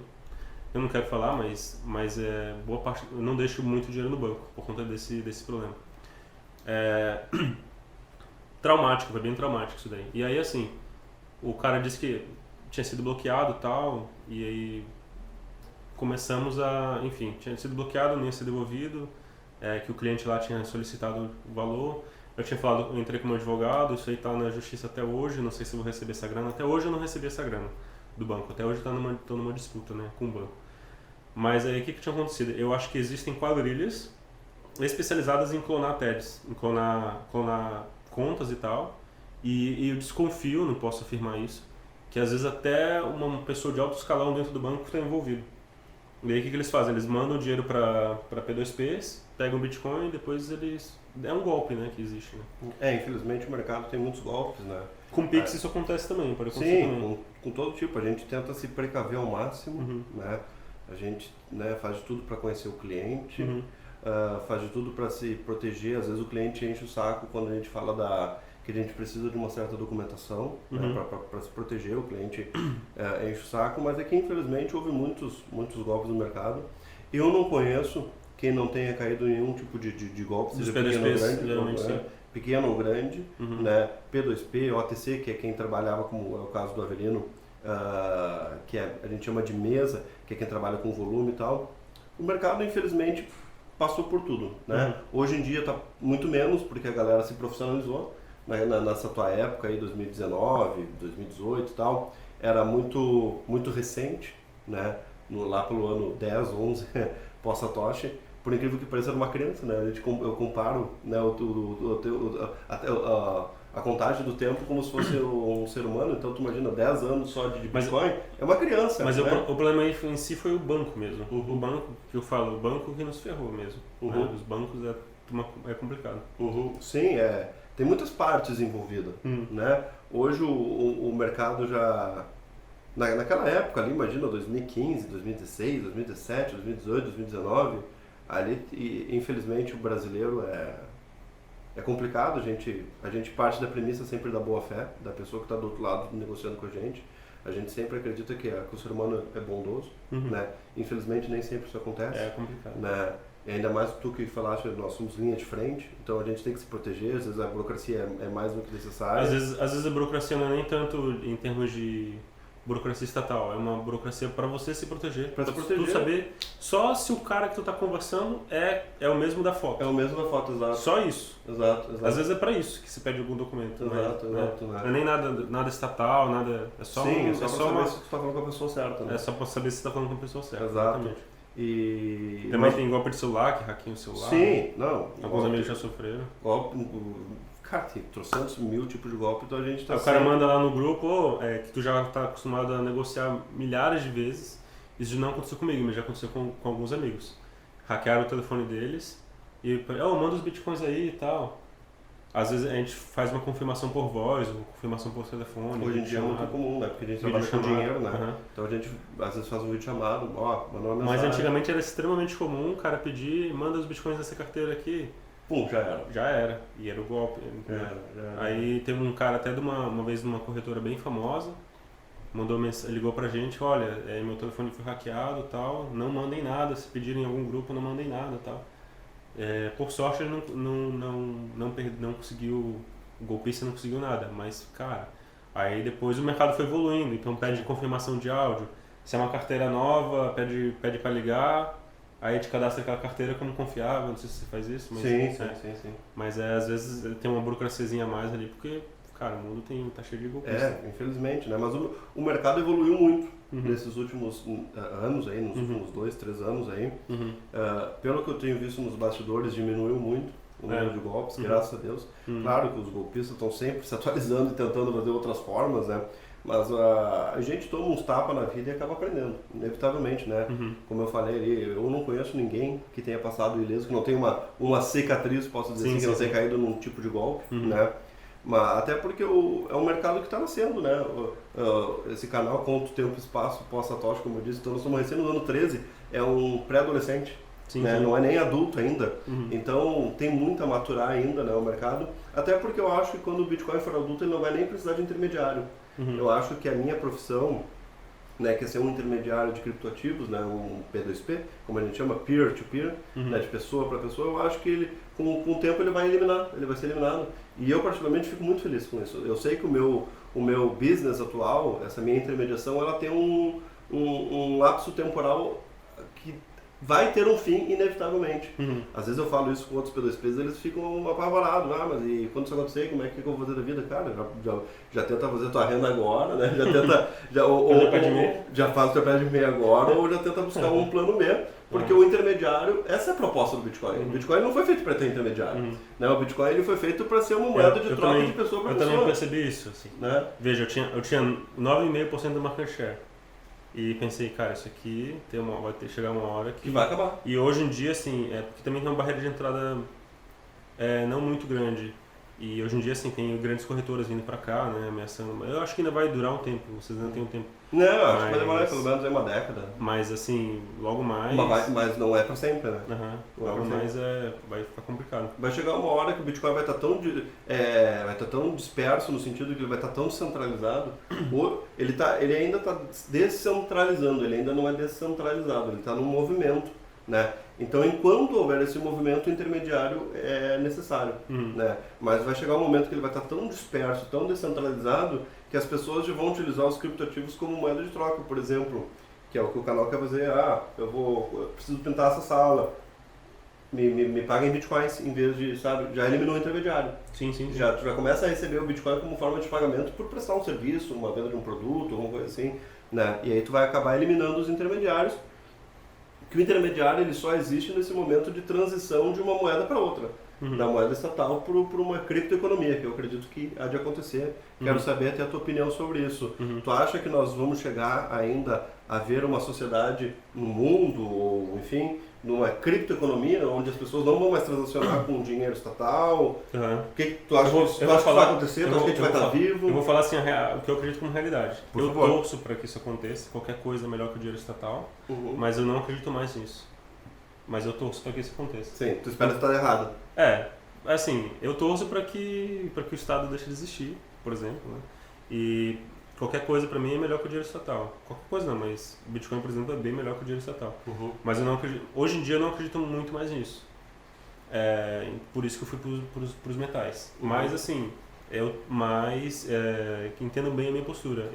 Speaker 2: Eu não quero falar, mas boa parte, eu não deixo muito dinheiro no banco por conta desse problema. Traumático, foi bem traumático isso daí. E aí assim, o cara disse que tinha sido bloqueado e tal, e aí começamos enfim, tinha sido bloqueado, nem ia ser devolvido, que o cliente lá tinha solicitado o valor. Eu entrei com meu advogado, isso aí tá na justiça até hoje, não sei se eu vou receber essa grana. Até hoje eu não recebi essa grana do banco, até hoje tô numa disputa, né, com o banco. Mas aí o que tinha acontecido? Eu acho que existem quadrilhas especializadas em clonar TEDs, em clonar contas e tal, e eu desconfio, não posso afirmar isso, que às vezes até uma pessoa de alto escalão dentro do banco está envolvido. E aí o que eles fazem? Eles mandam o dinheiro para P2Ps, pegam o Bitcoin e depois eles... É um golpe, né, que existe, né?
Speaker 1: Infelizmente o mercado tem muitos golpes, né?
Speaker 2: Com Pix isso acontece também, pode acontecer também.
Speaker 1: Sim, com todo tipo. A gente tenta se precaver ao máximo, né? A gente, né, faz de tudo para conhecer o cliente, faz de tudo para se proteger. Às vezes o cliente enche o saco quando a gente fala que a gente precisa de uma certa documentação, né, para se proteger. O cliente enche o saco, mas é que infelizmente houve muitos golpes no mercado. Eu não conheço quem não tenha caído em nenhum tipo de golpe, seja pequeno ou grande, né? P2P, OTC, que é quem trabalhava, como é o caso do Avelino, que a gente chama de mesa, que é quem trabalha com volume e tal. O mercado, infelizmente, passou por tudo, né? Hoje em dia está muito menos, porque a galera se profissionalizou, né? Nessa tua época aí, 2019, 2018 e tal, era muito recente, né? Lá pelo ano 10, 11, pós-Satoshi. Por incrível que pareça, era uma criança, né? Eu comparo, né, a contagem do tempo como se fosse um ser humano. Então tu imagina 10 anos só de Bitcoin, é uma criança.
Speaker 2: Mas
Speaker 1: né?
Speaker 2: o problema aí em si foi o banco mesmo. O banco, que eu falo, o banco que nos ferrou mesmo. Né? Os bancos é complicado.
Speaker 1: Sim, tem muitas partes envolvidas, né? Hoje o mercado já... Naquela época ali, imagina 2015, 2016, 2017, 2018, 2019... Ali, infelizmente, o brasileiro é complicado. A gente parte da premissa sempre da boa fé, da pessoa que está do outro lado negociando com a gente. A gente sempre acredita que o ser humano é bondoso, né? Infelizmente, nem sempre isso acontece.
Speaker 2: É complicado.
Speaker 1: Né? E ainda mais tu que falaste, nós somos linha de frente, então a gente tem que se proteger. Às vezes a burocracia é mais do que necessária.
Speaker 2: Às vezes a burocracia não é nem tanto em termos de burocracia estatal, é uma burocracia para você se proteger. Para tu saber só se o cara que tu tá conversando é o mesmo da foto.
Speaker 1: É o mesmo da foto, exato.
Speaker 2: Só isso.
Speaker 1: Exato.
Speaker 2: Às vezes é para isso que se pede algum documento.
Speaker 1: Exato.
Speaker 2: Não é nem nada estatal, nada. É só
Speaker 1: Sim, é só pra saber se tu tá falando com a pessoa certa. Né?
Speaker 2: É só para saber se tu tá falando com a pessoa certa.
Speaker 1: Exato. E...
Speaker 2: Também tem golpe de celular, que hackeiam o celular.
Speaker 1: Sim, não.
Speaker 2: Alguns amigos já sofreram.
Speaker 1: Cara, tem trocentos mil tipos de golpe, então a gente tá...
Speaker 2: O cara manda lá no grupo que tu já tá acostumado a negociar milhares de vezes. Isso não aconteceu comigo, mas já aconteceu com alguns amigos. Hackearam o telefone deles e manda os bitcoins aí e tal. Às vezes a gente faz uma confirmação por voz, ou confirmação por telefone.
Speaker 1: Hoje em dia é muito comum, né? Porque a gente trabalha com dinheiro, né? Então a gente às vezes faz um vídeo chamado, mandou uma mensagem.
Speaker 2: Mas antigamente era extremamente comum o cara pedir, manda os bitcoins nessa carteira aqui.
Speaker 1: Pum, já era.
Speaker 2: E era o golpe.
Speaker 1: Já era.
Speaker 2: Aí teve um cara até uma vez numa corretora bem famosa, ligou pra gente, olha, meu telefone foi hackeado e tal, não mandem nada, se pedirem em algum grupo não mandem nada e tal. Por sorte ele não conseguiu, o golpista não conseguiu nada, mas cara, aí depois o mercado foi evoluindo, então pede confirmação de áudio, se é uma carteira nova, pede pra ligar. Aí te cadastra aquela carteira como confiável, não sei se você faz isso, mas...
Speaker 1: Sim.
Speaker 2: Mas às vezes tem uma burocraciazinha a mais ali, porque, cara, o mundo tá cheio de golpistas.
Speaker 1: Infelizmente, né? Mas o mercado evoluiu muito nesses últimos anos aí, nos últimos 2, 3 anos aí. Pelo que eu tenho visto nos bastidores, diminuiu muito o número de golpes, graças a Deus. Claro que os golpistas estão sempre se atualizando e tentando fazer outras formas, né? Mas a gente toma uns tapas na vida e acaba aprendendo, inevitavelmente, né? Como eu falei ali, eu não conheço ninguém que tenha passado ileso, que não tenha uma cicatriz, posso dizer assim, que não tenha caído num tipo de golpe, né? Mas até porque é um mercado que está nascendo, né? Esse canal Conto, Tempo e Espaço, pós-Satoshi, como eu disse, então nós estamos recém no ano 13, é um pré-adolescente, né? Não é nem adulto ainda, então tem muito a maturar ainda, né, o mercado, até porque eu acho que quando o Bitcoin for adulto ele não vai nem precisar de intermediário. Eu acho que a minha profissão, né, que é ser um intermediário de criptoativos, né, um P2P, como a gente chama, peer-to-peer, né, de pessoa para pessoa, eu acho que ele, com o tempo ele vai ser eliminado. E eu particularmente fico muito feliz com isso. Eu sei que o meu business atual, essa minha intermediação, ela tem um lapso temporal que vai ter um fim inevitavelmente. Às vezes eu falo isso com outros P2Ps, eles ficam apavorados, mas e quando isso acontecer, como é que eu vou fazer da vida? Cara, já tenta fazer tua renda agora, né? Já tenta, já faz o teu pé de meia agora, ou já tenta buscar um plano B, porque o intermediário, essa é a proposta do Bitcoin. O Bitcoin não foi feito para ter intermediário, né? O Bitcoin ele foi feito para ser uma moeda de troca de pessoa para pessoa.
Speaker 2: Eu também percebi isso, assim, né? Veja, eu tinha 9,5% do market share. E pensei, cara, isso aqui vai chegar uma hora que
Speaker 1: vai acabar.
Speaker 2: E hoje em dia, assim, porque também tem uma barreira de entrada não muito grande. E hoje em dia, assim, tem grandes corretoras vindo pra cá, né, ameaçando. Eu acho que ainda vai durar um tempo, vocês ainda têm um tempo.
Speaker 1: Não, acho que vai demorar pelo menos uma década.
Speaker 2: Mas, assim, logo mais...
Speaker 1: Mas não é pra sempre, né?
Speaker 2: Logo mais vai ficar complicado.
Speaker 1: Vai chegar uma hora que o Bitcoin vai estar tão disperso, no sentido que ele vai estar tão centralizado, ele ainda está descentralizando, ele ainda não é descentralizado, ele está num movimento, né? Então, enquanto houver esse movimento, o intermediário é necessário, né? Mas vai chegar um momento que ele vai estar tão disperso, tão descentralizado, que as pessoas já vão utilizar os criptoativos como moeda de troca, por exemplo, que é o que o canal quer fazer. Eu preciso pintar essa sala, me paga em bitcoins, em vez de, sabe, já eliminou o intermediário.
Speaker 2: Sim.
Speaker 1: Tu já começa a receber o Bitcoin como forma de pagamento por prestar um serviço, uma venda de um produto, alguma coisa assim, né? E aí tu vai acabar eliminando os intermediários, que o intermediário ele só existe nesse momento de transição de uma moeda para outra, da moeda estatal para uma criptoeconomia, que eu acredito que há de acontecer. Quero saber até a tua opinião sobre isso. Tu acha que nós vamos chegar ainda a ver uma sociedade no mundo, ou enfim, numa criptoeconomia, onde as pessoas não vão mais transacionar com dinheiro estatal? O que tu acha que vai acontecer? Tu acha que a gente vai estar vivo?
Speaker 2: Eu vou falar assim, o que eu acredito como realidade. Eu torço para que isso aconteça, qualquer coisa é melhor que o dinheiro estatal, mas eu não acredito mais nisso. Mas eu torço para que isso aconteça.
Speaker 1: Sim, tu espera estar errado.
Speaker 2: Assim, eu torço para que o Estado deixe de existir, por exemplo, né? E qualquer coisa para mim é melhor que o dinheiro estatal. Qualquer coisa não, mas o Bitcoin, por exemplo, é bem melhor que o dinheiro estatal. Mas eu não acredito, hoje em dia eu não acredito muito mais nisso. Por isso que eu fui para os metais. Mas assim, que entendam bem a minha postura.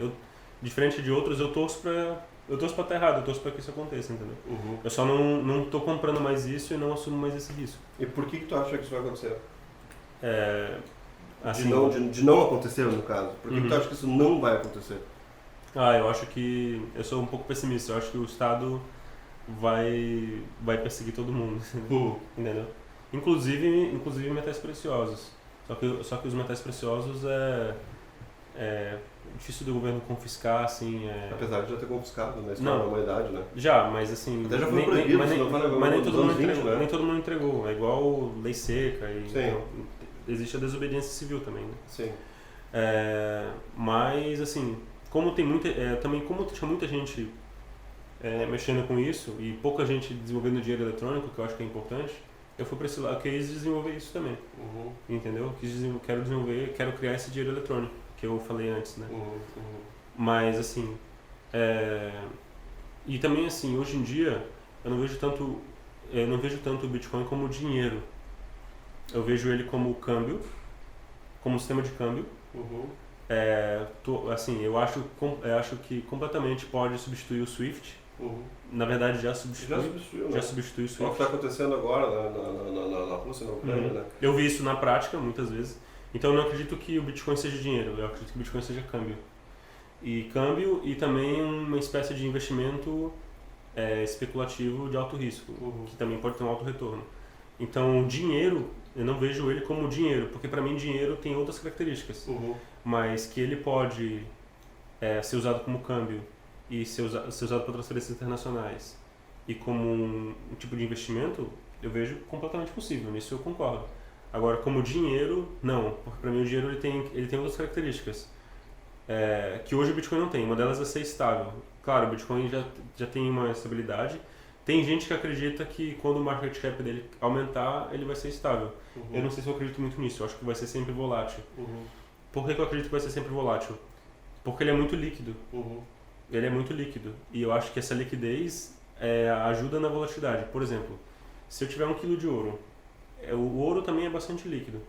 Speaker 2: Diferente de outros, eu torço para estar errado, eu torço para que isso aconteça, entendeu? Eu só não estou comprando mais isso e não assumo mais esse risco.
Speaker 1: E por que tu acha que isso vai acontecer?
Speaker 2: Assim,
Speaker 1: de não acontecer, no caso. Por que tu acha que isso não vai acontecer?
Speaker 2: Eu acho que... Eu sou um pouco pessimista. Eu acho que o Estado vai perseguir todo mundo, entendeu? Inclusive metais preciosos. Só que os metais preciosos é difícil do governo confiscar, assim...
Speaker 1: Apesar de já ter confiscado na história da humanidade, né?
Speaker 2: Já, mas assim...
Speaker 1: Até já foi proibido,
Speaker 2: mas nem todo mundo
Speaker 1: entregou.
Speaker 2: entregou. É igual lei seca.
Speaker 1: Sim.
Speaker 2: Existe a desobediência civil também, né?
Speaker 1: Sim.
Speaker 2: Mas, assim, como tinha muita gente mexendo com isso e pouca gente desenvolvendo dinheiro eletrônico, que eu acho que é importante, eu fui para esse lado, eu quis desenvolver isso também, entendeu? Quero criar esse dinheiro eletrônico, que eu falei antes, né? Mas, assim, e também, assim, hoje em dia, eu não vejo tanto o Bitcoin como dinheiro. Eu vejo ele como câmbio, como sistema de câmbio. Assim, eu acho que completamente pode substituir o SWIFT. Na verdade, já substitui o SWIFT.
Speaker 1: O que está acontecendo agora na Rússia, na Ucrânia, né?
Speaker 2: Eu vi isso na prática, muitas vezes. Então, eu não acredito que o Bitcoin seja dinheiro. Eu acredito que o Bitcoin seja câmbio. E também uma espécie de investimento especulativo de alto risco, que também pode ter um alto retorno. Então, o dinheiro, eu não vejo ele como dinheiro, porque para mim dinheiro tem outras características, mas que ele pode ser usado como câmbio e ser usado para transferências internacionais e como um tipo de investimento, eu vejo completamente possível, nisso eu concordo. Agora, como dinheiro, não, porque para mim o dinheiro ele tem outras características que hoje o Bitcoin não tem. Uma delas é ser estável. Claro, o Bitcoin já tem uma estabilidade. Tem gente que acredita que quando o market cap dele aumentar, ele vai ser estável. Eu não sei se eu acredito muito nisso, eu acho que vai ser sempre volátil. Por que eu acredito que vai ser sempre volátil? Porque ele é muito líquido. Ele é muito líquido. E eu acho que essa liquidez ajuda na volatilidade. Por exemplo, se eu tiver 1 kg de ouro, o ouro também é bastante líquido.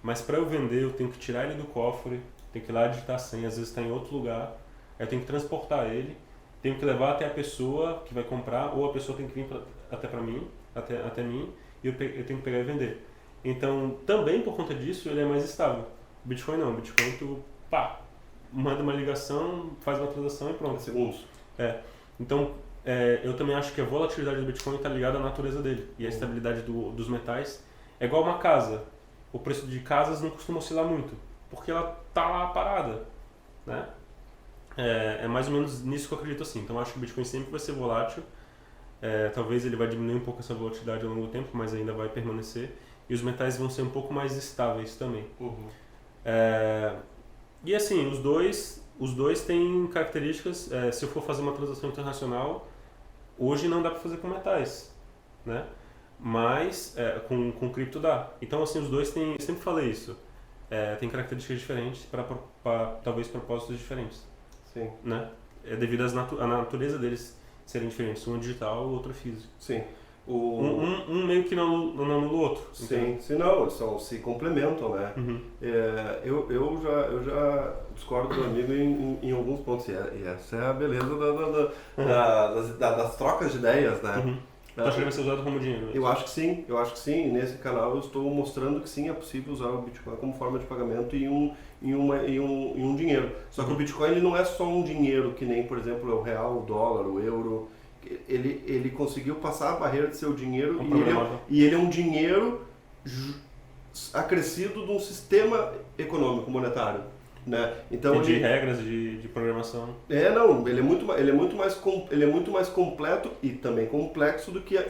Speaker 2: Mas para eu vender, eu tenho que tirar ele do cofre, tenho que ir lá digitar a senha, às vezes está em outro lugar, eu tenho que transportar ele, tenho que levar até a pessoa que vai comprar, ou a pessoa tem que vir até mim, e eu tenho que pegar e vender. Então, também por conta disso, ele é mais estável. O Bitcoin não, o Bitcoin tu, manda uma ligação, faz uma transação e pronto.
Speaker 1: Segundos.
Speaker 2: Então, eu também acho que a volatilidade do Bitcoin está ligada à natureza dele, e a estabilidade dos metais. É igual uma casa. O preço de casas não costuma oscilar muito, porque ela tá lá parada, né? É mais ou menos nisso que eu acredito assim. Então eu acho que o Bitcoin sempre vai ser volátil. Talvez ele vai diminuir um pouco essa volatilidade ao longo do tempo, mas ainda vai permanecer. E os metais vão ser um pouco mais estáveis também. E assim, os dois têm características. Se eu for fazer uma transação internacional, hoje não dá para fazer com metais, né? Mas com cripto dá. Então assim, os dois têm, eu sempre falei isso, tem características diferentes para talvez propósitos diferentes.
Speaker 1: Sim.
Speaker 2: Né? Devido à natureza deles serem diferentes, um é digital, o outro é físico.
Speaker 1: Sim.
Speaker 2: Um meio que não anula o outro.
Speaker 1: Sim, não, se complementam, né? Eu já discordo do amigo em alguns pontos, e essa é a beleza das trocas de ideias, né?
Speaker 2: Tu acha que vai ser usado como dinheiro?
Speaker 1: Eu acho que sim. Nesse canal eu estou mostrando que sim, é possível usar o Bitcoin como forma de pagamento e um dinheiro. Só que o Bitcoin ele não é só um dinheiro que nem, por exemplo, é o real, o dólar, o euro. Ele conseguiu passar a barreira de ser o dinheiro e ele é um dinheiro acrescido de um sistema econômico monetário. Né? Então
Speaker 2: de regras de programação.
Speaker 1: Ele é muito mais completo e também complexo do que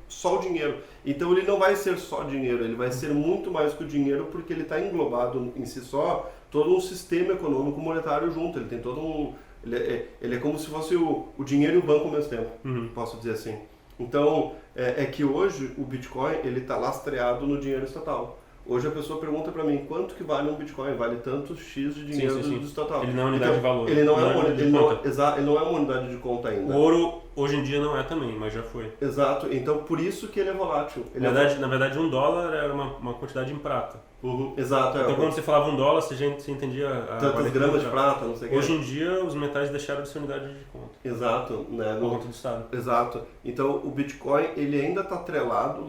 Speaker 1: só o dinheiro. Então ele não vai ser só dinheiro, ele vai ser muito mais que o dinheiro, porque ele está englobado em si só todo um sistema econômico monetário junto. Ele tem todo ele é como se fosse o dinheiro e o banco ao mesmo tempo, posso dizer assim. Então é que hoje o Bitcoin ele está lastreado no dinheiro estatal. Hoje a pessoa pergunta para mim quanto que vale um Bitcoin, vale tantos X de dinheiro do estatal.
Speaker 2: Ele não é unidade de valor.
Speaker 1: Ele não é uma unidade de conta ainda.
Speaker 2: O ouro hoje em dia não é também, mas já foi.
Speaker 1: Exato, então por isso que ele é volátil.
Speaker 2: Na verdade, $1 era uma quantidade em prata.
Speaker 1: Exato.
Speaker 2: Então quando você falava $1, você entendia
Speaker 1: tantas gramas de prata, não sei o que.
Speaker 2: Hoje em dia os metais deixaram de ser unidade de conta.
Speaker 1: Exato, né?
Speaker 2: Por conta do Estado.
Speaker 1: Exato. Então o Bitcoin ele ainda está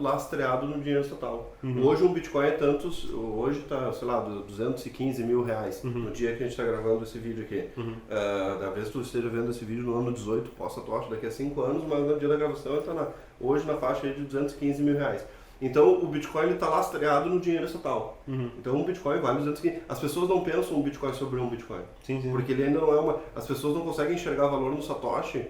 Speaker 1: lastreado no dinheiro estatal. Hoje um Bitcoin hoje está, sei lá, 215 mil reais no dia que a gente está gravando esse vídeo aqui. Talvez tu esteja vendo esse vídeo no ano 18, possa daqui a 5 anos, mas no dia da gravação ele está hoje na faixa aí de 215 mil reais. Então o Bitcoin está lastreado no dinheiro estatal. Então um Bitcoin vale 215. As pessoas não pensam um Bitcoin sobre um Bitcoin.
Speaker 2: Sim.
Speaker 1: Porque ele ainda não é as pessoas não conseguem enxergar valor no Satoshi,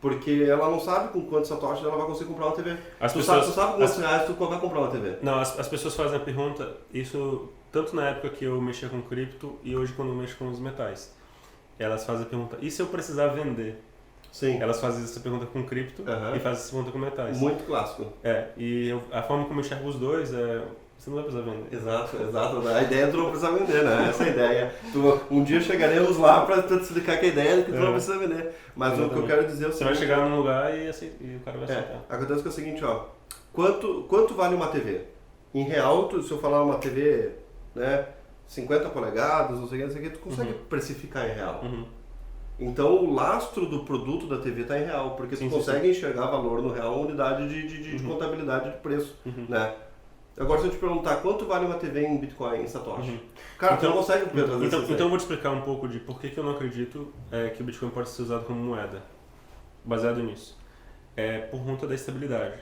Speaker 1: porque ela não sabe com quantos Satoshi ela vai conseguir comprar uma TV. Tu sabe com quantos reais tu vai comprar uma TV.
Speaker 2: Não, as pessoas fazem a pergunta, isso tanto na época que eu mexia com cripto e hoje quando eu mexo com os metais. Elas fazem a pergunta, e se eu precisar vender?
Speaker 1: Sim.
Speaker 2: Elas fazem essa pergunta com cripto e fazem essa pergunta com metais.
Speaker 1: Muito clássico.
Speaker 2: A forma como eu enxergo os dois você não vai precisar vender.
Speaker 1: Exato. A ideia é tu não precisar vender, né? Essa é a ideia. Um dia chegaremos lá para te explicar que a ideia é que tu não precisa vender. Mas exatamente. O que eu quero dizer é o seguinte...
Speaker 2: Você vai chegar num lugar e o cara vai aceitar.
Speaker 1: Acontece que é o seguinte, quanto vale uma TV? Em real, se eu falar uma TV, né, 50 polegadas, não sei o que, tu consegue precificar em real. Então o lastro do produto da TV está em real, porque tu consegue enxergar valor no real, unidade de contabilidade de preço, né? Agora se eu te perguntar quanto vale uma TV em Bitcoin, em Satoshi, cara, tu não consegue trazer
Speaker 2: então eu vou te explicar um pouco de por que eu não acredito que o Bitcoin pode ser usado como moeda, baseado nisso. Por conta da estabilidade.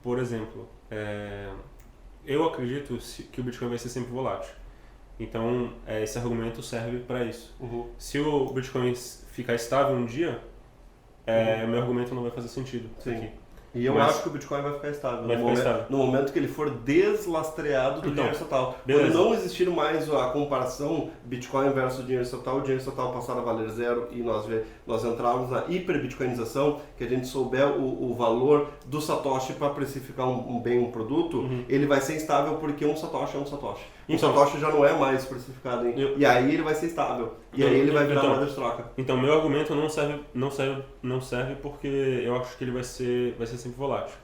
Speaker 2: Por exemplo, eu acredito que o Bitcoin vai ser sempre volátil. Então, esse argumento serve para isso.
Speaker 1: Uhum.
Speaker 2: Se o Bitcoin ficar estável um dia, meu argumento não vai fazer sentido.
Speaker 1: Sim.
Speaker 2: Aqui.
Speaker 1: E eu
Speaker 2: Mas
Speaker 1: acho que o Bitcoin vai ficar estável.
Speaker 2: vai ficar estável.
Speaker 1: No momento que ele for deslastreado do
Speaker 2: Então,
Speaker 1: dinheiro estatal.
Speaker 2: beleza.
Speaker 1: Quando não existir mais a comparação Bitcoin versus dinheiro estatal, o dinheiro estatal passar a valer zero e nós entrarmos na hiperbitcoinização, que a gente souber o valor do Satoshi para precificar um bem, um produto, ele vai ser estável porque um Satoshi é um Satoshi.
Speaker 2: Então,
Speaker 1: um Satoshi já não é mais precificado. E aí ele vai ser estável. E aí ele vai virar moeda de troca.
Speaker 2: Então, meu argumento não serve porque eu acho que ele vai ser sempre volátil.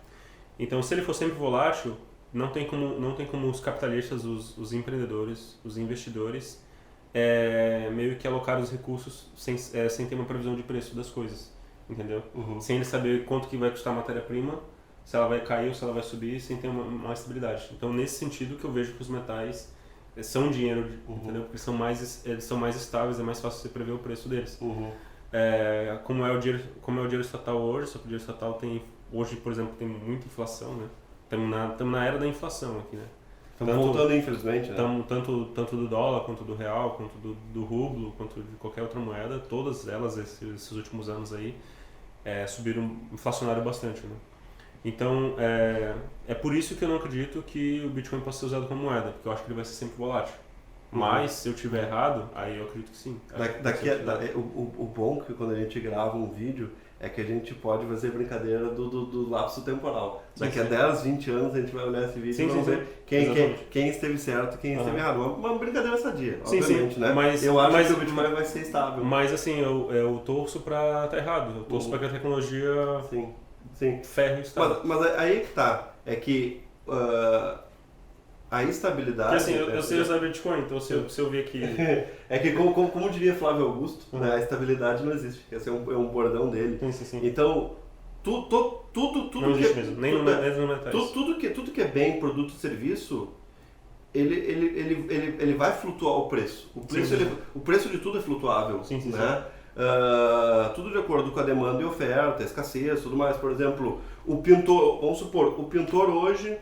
Speaker 2: Então, se ele for sempre volátil, não tem como os capitalistas, os empreendedores, os investidores, meio que alocar os recursos sem ter uma previsão de preço das coisas, entendeu? Sem ele saber quanto que vai custar a matéria-prima, se ela vai cair ou se ela vai subir, sem ter uma estabilidade. Então, nesse sentido que eu vejo que os metais são dinheiro, entendeu? Porque eles são mais estáveis, é mais fácil você prever o preço deles. Como é o dinheiro estatal hoje, só que o dinheiro estatal hoje, por exemplo, tem muita inflação, né? Estamos na era da inflação aqui, né?
Speaker 1: Estamos voltando, infelizmente, né?
Speaker 2: Tanto do dólar, quanto do real, quanto do rublo, quanto de qualquer outra moeda, todas elas, esses últimos anos aí, inflacionaram bastante, né? Então, é por isso que eu não acredito que o Bitcoin possa ser usado como moeda, porque eu acho que ele vai ser sempre volátil. Mas, se eu tiver errado, aí eu acredito que sim.
Speaker 1: O bom que quando a gente grava um vídeo é que a gente pode fazer brincadeira do lapso temporal. Daqui a 10, 20 anos a gente vai olhar esse vídeo e vamos ver quem esteve certo e quem esteve errado. Uma brincadeira sadia, obviamente, né?
Speaker 2: Mas,
Speaker 1: eu acho que o Bitcoin vai ser estável.
Speaker 2: Mas assim, eu torço pra estar errado. Eu torço pra que a tecnologia ferre o estável.
Speaker 1: Mas aí que tá. É que a estabilidade...
Speaker 2: Porque assim, eu sei usar Bitcoin, então se eu ver que...
Speaker 1: É que, como diria Flávio Augusto, né, a estabilidade não existe. Esse é um bordão dele.
Speaker 2: Sim.
Speaker 1: Então, tudo
Speaker 2: não existe mesmo, nem no metais.
Speaker 1: Tudo que é bem, produto e serviço, ele vai flutuar o preço. O preço de tudo é flutuável. Né? Tudo de acordo com a demanda e oferta, a escassez, tudo mais. Por exemplo, o pintor, vamos supor, o pintor hoje...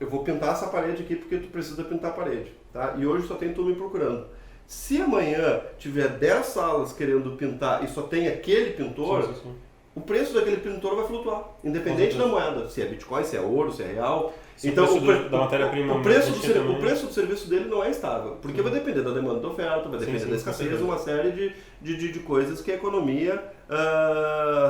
Speaker 1: Eu vou pintar essa parede aqui porque tu precisa pintar a parede, tá? E hoje só tem tu me procurando. Se amanhã tiver 10 salas querendo pintar e só tem aquele pintor, o preço daquele pintor vai flutuar, independente da moeda, se é Bitcoin, se é ouro, se é real. Então o preço do serviço dele não é estável, porque vai depender da demanda da oferta, vai depender da escassez, uma série de coisas que a economia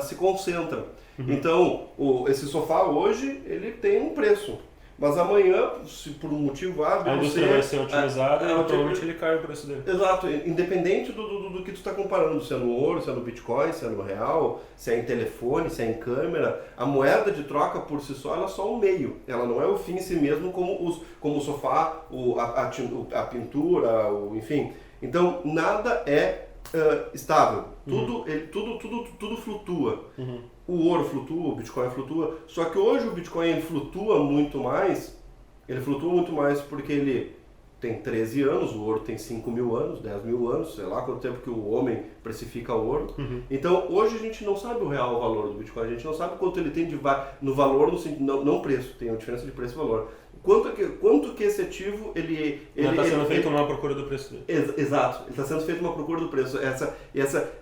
Speaker 1: se concentra. Então, esse sofá hoje, ele tem um preço. Mas amanhã, se por um motivo
Speaker 2: a indústria vai ser otimizada e provavelmente ele cai o preço dele.
Speaker 1: Exato, independente do que tu está comparando, se é no ouro, se é no Bitcoin, se é no real, se é em telefone, se é em câmera, a moeda de troca por si só ela é só um meio, ela não é o fim em si mesmo como o sofá, a pintura, enfim. Então nada é estável, tudo flutua. O ouro flutua, o Bitcoin flutua, só que hoje o Bitcoin ele flutua muito mais porque ele tem 13 anos, o ouro tem 5 mil anos, 10 mil anos, sei lá quanto tempo que o homem precifica o ouro. Então hoje a gente não sabe o real valor do Bitcoin, a gente não sabe quanto ele tem no valor, não preço, tem uma diferença de preço e valor. Quanto que esse ativo ele
Speaker 2: está sendo feito uma procura do preço dele.
Speaker 1: Exato, ele está sendo feito uma procura do preço.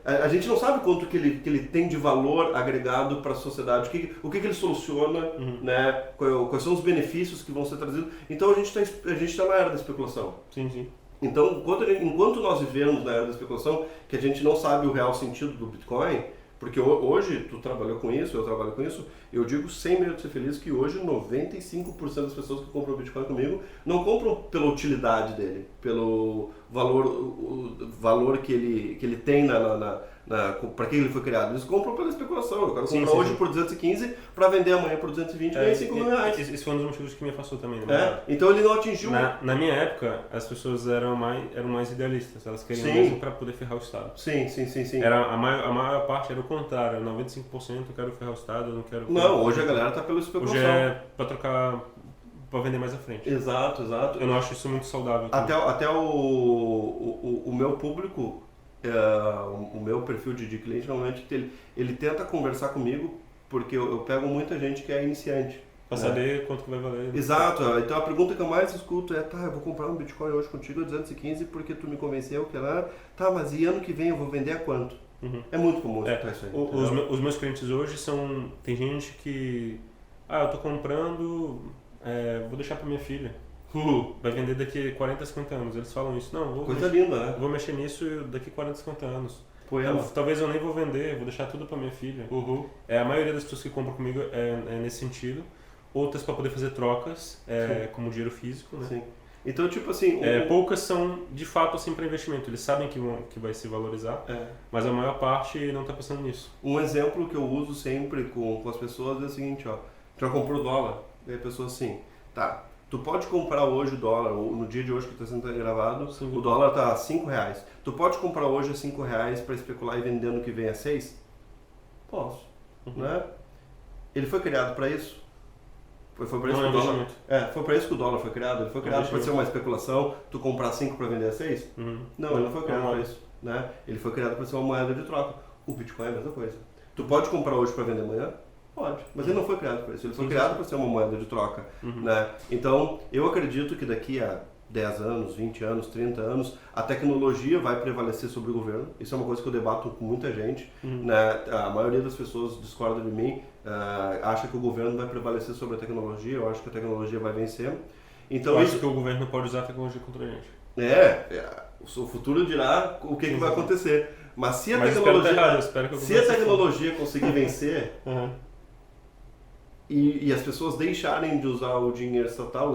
Speaker 1: A gente não sabe quanto que ele tem de valor agregado para a sociedade, o que ele soluciona, né? Quais são os benefícios que vão ser trazidos. Então a gente está na era da especulação.
Speaker 2: Sim.
Speaker 1: Então enquanto nós vivemos na era da especulação, que a gente não sabe o real sentido do Bitcoin, porque hoje tu trabalhou com isso, eu trabalho com isso, eu digo sem medo de ser feliz que hoje 95% das pessoas que compram Bitcoin comigo não compram pela utilidade dele, pelo valor que ele tem para que ele foi criado. Eles compram pela especulação. Eu quero comprar hoje por 215 para vender amanhã por 220 e ganhar 5 mil reais.
Speaker 2: Esse foi um dos motivos que me afastou também. Né?
Speaker 1: Então ele não atingiu...
Speaker 2: Na minha época, as pessoas eram mais idealistas. Elas queriam mesmo para poder ferrar o Estado.
Speaker 1: Sim.
Speaker 2: A maior parte era o contrário. 95% eu quero ferrar o Estado, eu não quero...
Speaker 1: Não, hoje a galera tá pela especulação.
Speaker 2: Hoje é para trocar... para vender mais à frente.
Speaker 1: Exato.
Speaker 2: Eu não acho isso muito saudável.
Speaker 1: Até o meu público, o meu perfil de cliente, normalmente ele tenta conversar comigo porque eu pego muita gente que é iniciante.
Speaker 2: Pra saber quanto que vai valer.
Speaker 1: Exato. Então a pergunta que eu mais escuto é, tá, eu vou comprar um Bitcoin hoje contigo a 215 porque tu me convenceu que lá, tá, mas e ano que vem eu vou vender a quanto? É muito comum escutar isso aí.
Speaker 2: Os meus clientes hoje são... Tem gente que... eu tô comprando, vou deixar pra minha filha. Vai vender daqui 40, 50 anos. Eles falam isso. Não,
Speaker 1: coisa linda, né?
Speaker 2: Vou mexer nisso daqui 40, 50 anos.
Speaker 1: Talvez
Speaker 2: eu nem vou vender, vou deixar tudo pra minha filha. A maioria das pessoas que compram comigo é nesse sentido. Outras para poder fazer trocas, como dinheiro físico, né?
Speaker 1: Sim. Então, tipo assim...
Speaker 2: poucas são, de fato, assim, para investimento. Eles sabem que vai se valorizar, mas a maior parte não está pensando nisso.
Speaker 1: Um exemplo que eu uso sempre com as pessoas é o seguinte, ó. Já comprou dólar? E a pessoa assim, tá, tu pode comprar hoje o dólar, no dia de hoje que está sendo gravado, o dólar tá a R$5. Tu pode comprar hoje a R$5 para especular e vender no que vem a 6? Posso, né? Ele foi criado para isso? Foi para isso que o dólar... foi para isso que o dólar foi criado? Ele foi criado para ser uma especulação, tu comprar 5 para vender a 6? Não, ele não foi criado para isso, né? Ele foi criado para ser uma moeda de troca. O Bitcoin é a mesma coisa. Tu pode comprar hoje para vender amanhã? Pode, mas ele não foi criado para isso. Ele foi criado para ser uma moeda de troca, né? Então, eu acredito que daqui a 10 anos, 20 anos, 30 anos, a tecnologia vai prevalecer sobre o governo. Isso é uma coisa que eu debato com muita gente, né? A maioria das pessoas discorda de mim, acha que o governo vai prevalecer sobre a tecnologia. Eu acho que a tecnologia vai vencer. Então,
Speaker 2: eu acho que o governo pode usar a tecnologia contra a gente.
Speaker 1: O futuro dirá o que vai acontecer. Mas se a
Speaker 2: tecnologia,
Speaker 1: tecnologia conseguir vencer... E as pessoas deixarem de usar o dinheiro estatal,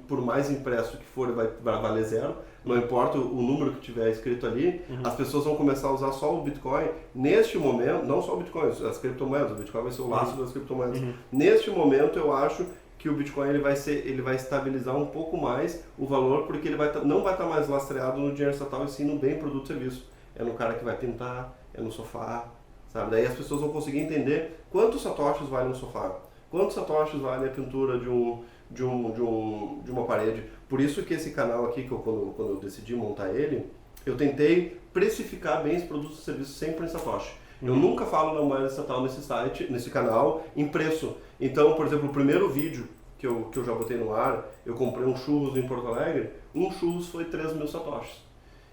Speaker 1: por mais impresso que for, vai valer zero, não importa o número que tiver escrito ali, as pessoas vão começar a usar só o Bitcoin. Neste momento, não só o Bitcoin, as criptomoedas, o Bitcoin vai ser o laço das criptomoedas. Neste momento, eu acho que o Bitcoin ele vai estabilizar um pouco mais o valor, porque ele não vai estar mais lastreado no dinheiro estatal, e sim no bem, produto e serviço. É no cara que vai pintar, é no sofá, sabe? Daí as pessoas vão conseguir entender quantos satoshis vale um sofá. Quantos satoshis vale a pintura de uma parede? Por isso que esse canal aqui, quando eu decidi montar ele, eu tentei precificar bem os produtos e serviços sempre em satoshi. Eu nunca falo na moeda estatal nesse canal, em preço. Então, por exemplo, o primeiro vídeo que eu já botei no ar, eu comprei um churros em Porto Alegre, um churros foi 3.000 satoshis.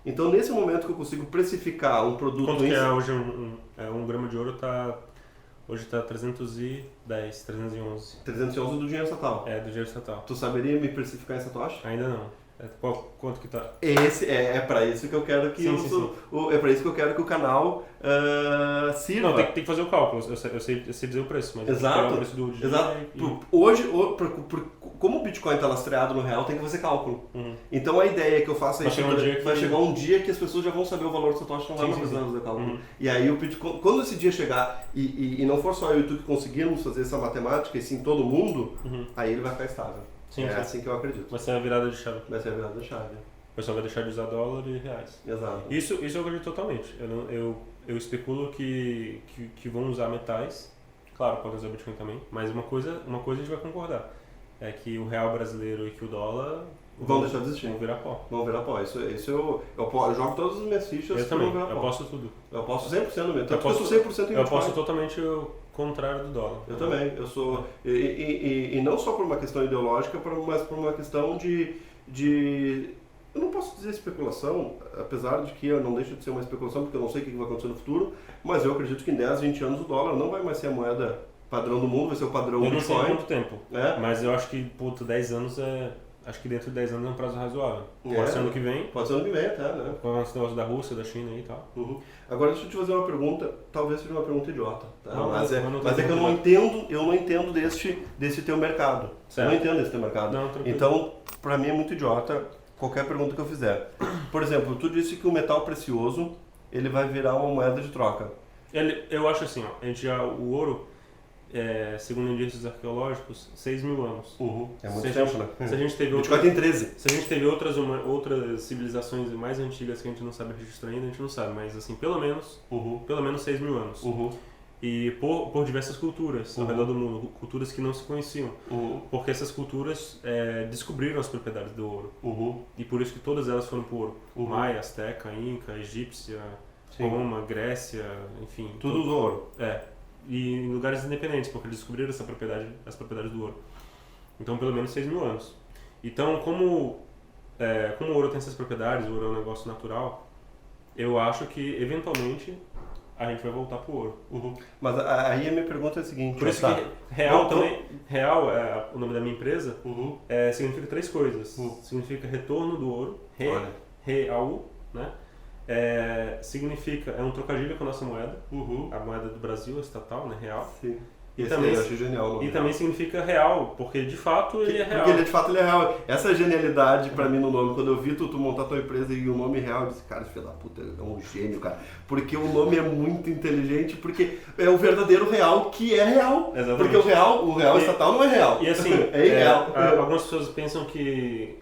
Speaker 1: Então, nesse momento que eu consigo precificar um produto...
Speaker 2: Quanto que é hoje um grama de ouro está... Hoje está 310, 311.
Speaker 1: 311 do dinheiro estatal?
Speaker 2: Do dinheiro estatal.
Speaker 1: Tu saberia me precificar em satoshi?
Speaker 2: Ainda não. Quanto que tá?
Speaker 1: É para isso que eu quero que é para isso que eu quero que o canal sirva.
Speaker 2: Não, tem que fazer o cálculo. Eu sei dizer o preço, mas
Speaker 1: exato.
Speaker 2: O preço do dia.
Speaker 1: Exato. Hoje, como o Bitcoin está lastreado no real, tem que fazer cálculo. Então a ideia é que eu faça isso. Vai chegar um dia que as pessoas já vão saber o valor do satoshi, não vai precisar fazer cálculo. E aí o Bitcoin, quando esse dia chegar e não for só eu e tu que conseguirmos fazer essa matemática, e sim todo mundo, aí ele vai ficar estável. Assim que eu acredito.
Speaker 2: Vai ser a virada de chave.
Speaker 1: Vai ser a virada de chave.
Speaker 2: O pessoal vai deixar de usar dólar e reais.
Speaker 1: Exato.
Speaker 2: Isso eu acredito totalmente. Eu especulo que vão usar metais. Claro, podem usar Bitcoin também. Mas uma coisa a gente vai concordar. É que o real brasileiro e que o dólar
Speaker 1: vão deixar de existir.
Speaker 2: Vão virar pó.
Speaker 1: Vão virar pó. Isso eu jogo todas as minhas fichas.
Speaker 2: Eu também. Eu aposto tudo.
Speaker 1: Eu aposto 100% no meu. Eu sou 100% em Bitcoin.
Speaker 2: Eu aposto totalmente o contrário do dólar.
Speaker 1: Eu também. Eu sou... E não só por uma questão ideológica, mas por uma questão de... Eu não posso dizer especulação, apesar de que não deixa de ser uma especulação, porque eu não sei o que vai acontecer no futuro, mas eu acredito que em 10, 20 anos o dólar não vai mais ser a moeda padrão do mundo, vai ser o padrão Bitcoin.
Speaker 2: Eu não sei há quanto tempo, mas eu acho que 10 anos acho que dentro de 10 anos é um prazo razoável. Pode ser ano que vem.
Speaker 1: Pode ser ano que vem até, né?
Speaker 2: Com esse negócio da Rússia, da China e tal.
Speaker 1: Agora deixa eu te fazer uma pergunta, talvez seja uma pergunta idiota, tá? Mas é que eu não entendo desse teu mercado.
Speaker 2: Certo.
Speaker 1: Eu não entendo desse teu mercado.
Speaker 2: Não,
Speaker 1: então, pra mim é muito idiota qualquer pergunta que eu fizer. Por exemplo, tu disse que o metal precioso, ele vai virar uma moeda de troca.
Speaker 2: Eu acho assim, ó, o ouro, segundo indícios arqueológicos, 6.000 anos.
Speaker 1: É muito tempo, né?
Speaker 2: Se a gente teve
Speaker 1: Bitcoin tem 13.
Speaker 2: Se a gente teve outras civilizações mais antigas que a gente não sabe registrar ainda, a gente não sabe, mas assim, pelo menos 6.000 anos. E por diversas culturas ao redor do mundo, culturas que não se conheciam. Porque essas culturas descobriram as propriedades do ouro. E por isso que todas elas foram por ouro. Maia, Azteca, Inca, Egípcia, Roma, Grécia, enfim.
Speaker 1: Tudo do ouro.
Speaker 2: E em lugares independentes, porque eles descobriram as propriedades do ouro. Então, pelo menos 6 mil anos. Então, como o ouro tem essas propriedades, o ouro é um negócio natural, eu acho que, eventualmente, a gente vai voltar pro ouro.
Speaker 1: Mas aí a minha pergunta é a seguinte...
Speaker 2: Por isso que real também... Real, o nome da minha empresa, significa 3 coisas. Significa retorno do ouro, real, né? Significa, é um trocadilho com a nossa moeda, a moeda do Brasil, a estatal, né? Real.
Speaker 1: Sim.
Speaker 2: E também,
Speaker 1: eu achei genial.
Speaker 2: E também significa real, porque de fato ele é real.
Speaker 1: Porque de fato ele é real. Essa genialidade pra mim no nome, quando eu vi tu montar tua empresa e o nome real, eu disse, cara, esse filho da puta é um gênio, cara. Porque o nome é muito inteligente, porque é o verdadeiro real que é real.
Speaker 2: Exatamente.
Speaker 1: Porque o real estatal não é real.
Speaker 2: E assim,
Speaker 1: é irreal.
Speaker 2: Algumas pessoas pensam que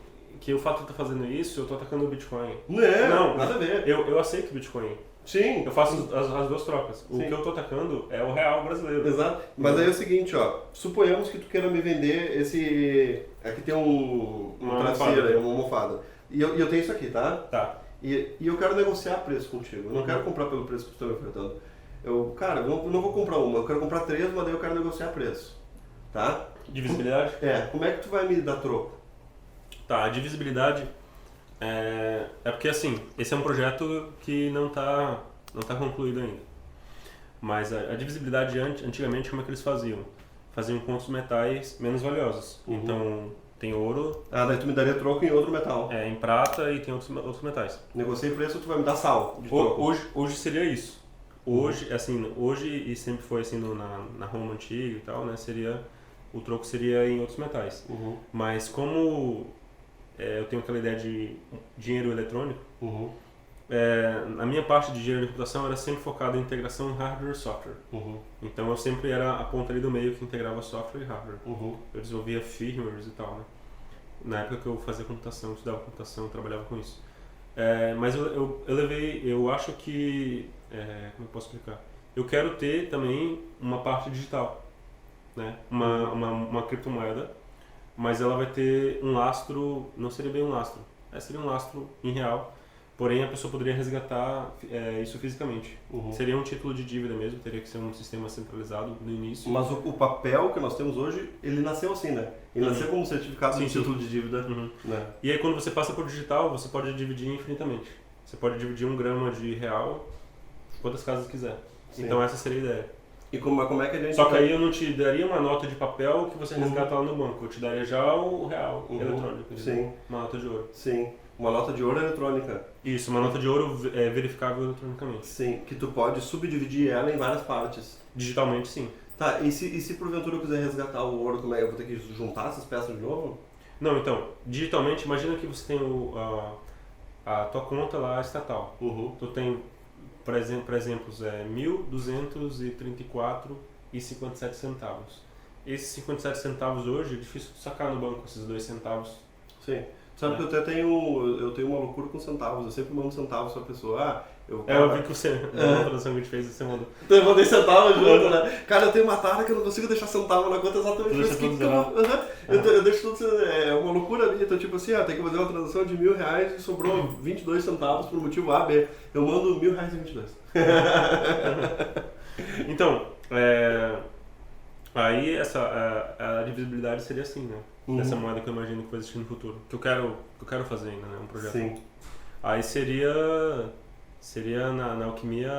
Speaker 2: o fato de eu estar fazendo isso, eu estou atacando o Bitcoin.
Speaker 1: Não, nada a ver.
Speaker 2: Eu aceito o Bitcoin.
Speaker 1: Sim.
Speaker 2: Eu faço as duas trocas. O que eu estou atacando é o real brasileiro.
Speaker 1: Exato. Mas aí é o seguinte, ó. Suponhamos que tu queira me vender esse... Aqui tem uma travesseira, uma almofada. E eu tenho isso aqui, tá?
Speaker 2: Tá.
Speaker 1: E eu quero negociar preço contigo. Eu não quero comprar pelo preço que tu está me ofertando. Eu não vou comprar uma. Eu quero comprar 3, mas daí eu quero negociar preço. Tá?
Speaker 2: Divisibilidade?
Speaker 1: Como é que tu vai me dar troco?
Speaker 2: Tá, a divisibilidade... É porque assim, esse é um projeto que não tá concluído ainda. Mas a divisibilidade antigamente, como é que eles faziam? Faziam com outros metais menos valiosos. Então tem ouro.
Speaker 1: Daí tu me daria troco em outro metal.
Speaker 2: Em prata e tem outros metais.
Speaker 1: Negociei preço, tu vai me dar sal de troco.
Speaker 2: Hoje seria isso. Hoje e sempre foi assim na Roma antiga e tal, né? O troco seria em outros metais. Mas como eu tenho aquela ideia de dinheiro eletrônico, a minha parte de dinheiro de computação era sempre focada em integração hardware e software. Então eu sempre era a ponta ali do meio que integrava software e hardware. Eu desenvolvia firmwares e tal, né? Na época que eu fazia computação, estudava computação, trabalhava com isso. Mas eu acho que... como eu posso explicar? Eu quero ter também uma parte digital, né? Uma criptomoeda, mas ela vai ter um lastro, não seria bem um lastro, seria um lastro em real, porém a pessoa poderia resgatar isso fisicamente. Seria um título de dívida mesmo, teria que ser um sistema centralizado no início.
Speaker 1: Mas o papel que nós temos hoje, ele nasceu assim, né? Ele nasceu como certificado de título de dívida. Né?
Speaker 2: E aí quando você passa por digital, você pode dividir infinitamente. Você pode dividir 1 grama de real quantas casas quiser. Sim. Então essa seria a ideia.
Speaker 1: E como é que a gente...
Speaker 2: Só que aí eu não te daria uma nota de papel que você resgata lá no banco. Eu te daria já o real eletrônico.
Speaker 1: Sim.
Speaker 2: Uma nota de ouro.
Speaker 1: Sim. Uma nota de ouro eletrônica.
Speaker 2: Isso, uma nota de ouro verificável eletronicamente.
Speaker 1: Sim, que tu pode subdividir ela em várias partes.
Speaker 2: Digitalmente, sim.
Speaker 1: Tá, e se porventura eu quiser resgatar o ouro, como é? Eu vou ter que juntar essas peças de novo?
Speaker 2: Não, então, digitalmente, imagina que você tem a tua conta lá estatal. Tu tem... Por exemplo, 1.234,57 centavos. Esses 57 centavos hoje é difícil de sacar no banco, esses 2 centavos.
Speaker 1: Sim. Sabe que eu tenho uma loucura com centavos. Eu sempre mando centavos pra pessoa.
Speaker 2: Eu vi que você, na tradução que a gente fez, você mandou.
Speaker 1: Então eu mandei centavos junto, né? Cara, eu tenho uma tara que eu não consigo deixar centavo na conta exatamente por isso que eu deixo tudo... É uma loucura ali. Então, tipo assim, tem que fazer uma transação de R$1.000 e sobrou 22 centavos por motivo A, B. Eu mando R$1.000 e 22.
Speaker 2: Então, aí a divisibilidade seria assim, né? Dessa moeda que eu imagino que vai existir no futuro. Que eu quero fazer ainda, né? Um projeto.
Speaker 1: Sim.
Speaker 2: Aí seria na alquimia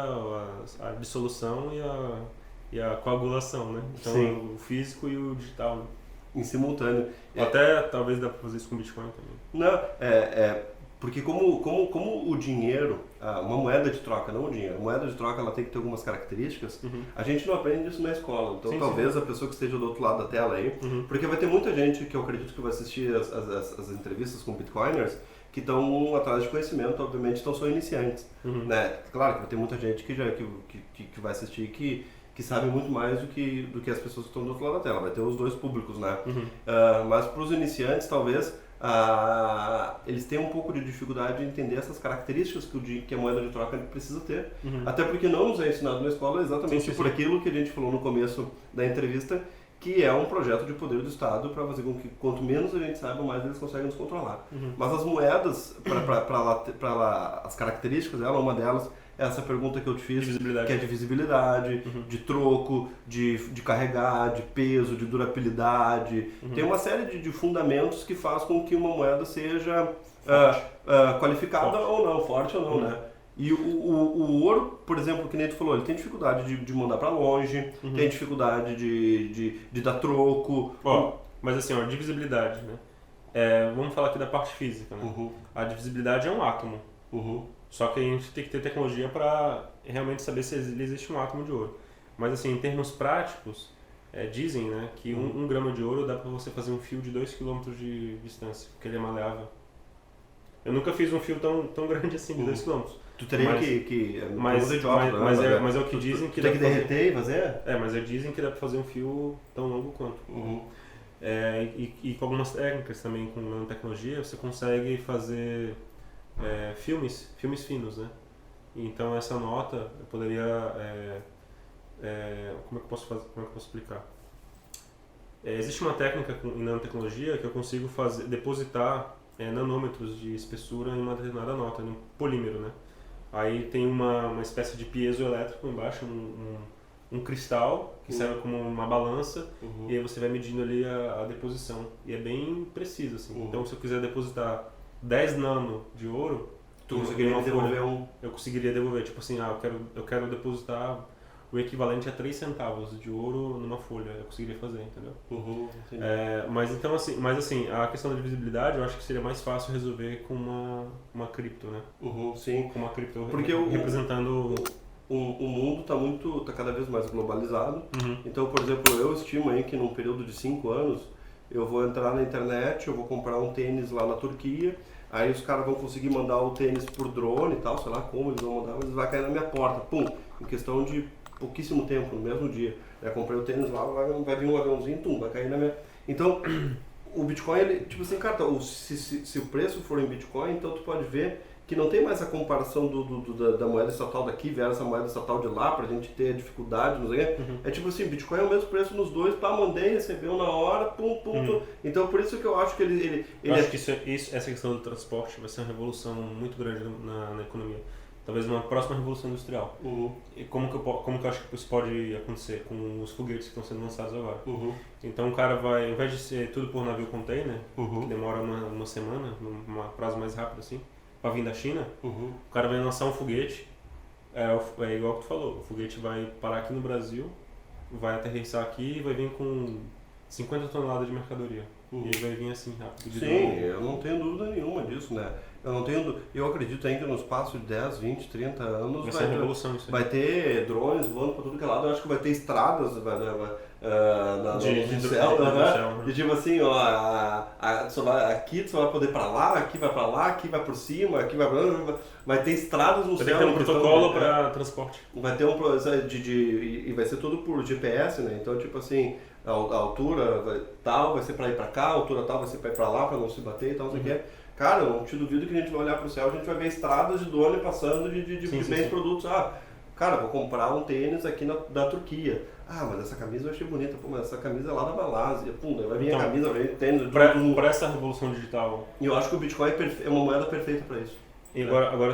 Speaker 2: a dissolução e a coagulação, né? Então o físico e o digital, né?
Speaker 1: Em simultâneo.
Speaker 2: Até talvez dá pra fazer isso com Bitcoin também.
Speaker 1: Não, porque como o dinheiro, uma moeda de troca, não o dinheiro, a moeda de troca ela tem que ter algumas características, a gente não aprende isso na escola. Então talvez a pessoa que esteja do outro lado da tela aí, porque vai ter muita gente que eu acredito que vai assistir as entrevistas com Bitcoiners, que estão atrás de conhecimento, obviamente estão só iniciantes. Né? Claro que vai ter muita gente que vai assistir que sabe muito mais do que as pessoas que estão do outro lado da tela. Vai ter os dois públicos, né? Mas para os iniciantes, talvez, eles tenham um pouco de dificuldade de entender essas características que a moeda de troca precisa ter. Até porque não nos é ensinado na escola exatamente por aquilo que a gente falou no começo da entrevista, que é um projeto de poder do Estado para fazer com que quanto menos a gente saiba, mais eles conseguem nos controlar. Mas as moedas, para as características dela, uma delas é essa pergunta que eu te fiz, que é de visibilidade, de troco, de carregar, de peso, de durabilidade. Tem uma série de fundamentos que faz com que uma moeda seja qualificada ou não, forte ou não, né? E o ouro, por exemplo, que nem tu falou, ele tem dificuldade de mandar para longe, tem dificuldade de dar troco.
Speaker 2: Mas assim, a divisibilidade, né? Vamos falar aqui da parte física, né? A divisibilidade é um átomo. Só que a gente tem que ter tecnologia para realmente saber se existe um átomo de ouro. Mas assim, em termos práticos, dizem, né, que um grama de ouro dá para você fazer um fio de 2 km de distância, porque ele é maleável. Eu nunca fiz um fio tão grande assim, de 2 km.
Speaker 1: Tu teria
Speaker 2: mas é o que dizem que
Speaker 1: tem que derreter e fazer?
Speaker 2: Mas dizem que dá pra fazer um fio tão longo quanto. E com algumas técnicas também, com nanotecnologia, você consegue fazer filmes finos, né? Então essa nota eu poderia... como é que eu posso explicar? Existe uma técnica em nanotecnologia que eu consigo depositar nanômetros de espessura em uma determinada nota, em um polímero, né? Aí tem uma espécie de piezoelétrico embaixo, um cristal que serve como uma balança, e aí você vai medindo ali a deposição. E é bem preciso, assim. Então, se eu quiser depositar 10 nano de ouro,
Speaker 1: tu conseguiria devolver
Speaker 2: eu conseguiria devolver. Tipo assim, eu quero depositar o equivalente a 3 centavos de ouro numa folha. Eu conseguiria fazer, entendeu? Mas assim, a questão da divisibilidade eu acho que seria mais fácil resolver com uma cripto, né?
Speaker 1: Sim.
Speaker 2: Com uma cripto
Speaker 1: porque
Speaker 2: representando...
Speaker 1: O mundo tá cada vez mais globalizado. Então, por exemplo, eu estimo aí que num período de 5 anos eu vou entrar na internet, eu vou comprar um tênis lá na Turquia, aí os caras vão conseguir mandar o tênis por drone e tal, sei lá como eles vão mandar, mas vai cair na minha porta, pum, em questão de pouquíssimo tempo, no mesmo dia. Eu comprei o tênis lá, vai vir um aviãozinho, vai cair na minha... Então, o Bitcoin, ele, tipo assim, cara, se o preço for em Bitcoin, então tu pode ver que não tem mais a comparação da moeda estatal daqui versus a moeda estatal de lá, pra gente ter dificuldade, não sei o quê. É tipo assim, Bitcoin é o mesmo preço nos dois, mandei, recebeu na hora, pum. Então por isso que eu acho que ele
Speaker 2: eu acho que essa questão do transporte vai ser uma revolução muito grande na economia. Talvez uma próxima revolução industrial. E como que eu acho que isso pode acontecer com os foguetes que estão sendo lançados agora? Então o cara vai, ao invés de ser tudo por navio container, que demora uma semana, num prazo mais rápido assim, para vir da China, o cara vai lançar um foguete, é igual que tu falou, o foguete vai parar aqui no Brasil, vai aterrissar aqui e vai vir com 50 toneladas de mercadoria. E ele vai vir assim rápido.
Speaker 1: Sim, eu não tenho dúvida nenhuma disso, né? Eu acredito ainda que no espaço de 10, 20, 30 anos vai ter drones voando para tudo que é lado. Eu acho que vai ter estradas no céu, né? E tipo assim, ó, aqui tu vai poder para lá, aqui vai para lá, aqui vai por cima, aqui vai ter estradas no céu.
Speaker 2: Vai ter um protocolo para transporte.
Speaker 1: Vai ter e vai ser tudo por GPS, né? Então tipo assim, a altura tal vai ser para ir para cá, a altura tal vai ser para ir para lá, para não se bater e tal, não sei o que. Cara, eu não te duvido que a gente vai olhar para o céu, a gente vai ver estradas de drone passando de bens produtos. Cara, vou comprar um tênis aqui da Turquia. Mas essa camisa eu achei bonita. Mas essa camisa é lá da Malásia. Vai vir a camisa, vai vir o tênis.
Speaker 2: Para essa revolução digital.
Speaker 1: E eu acho que o Bitcoin é uma moeda perfeita para isso.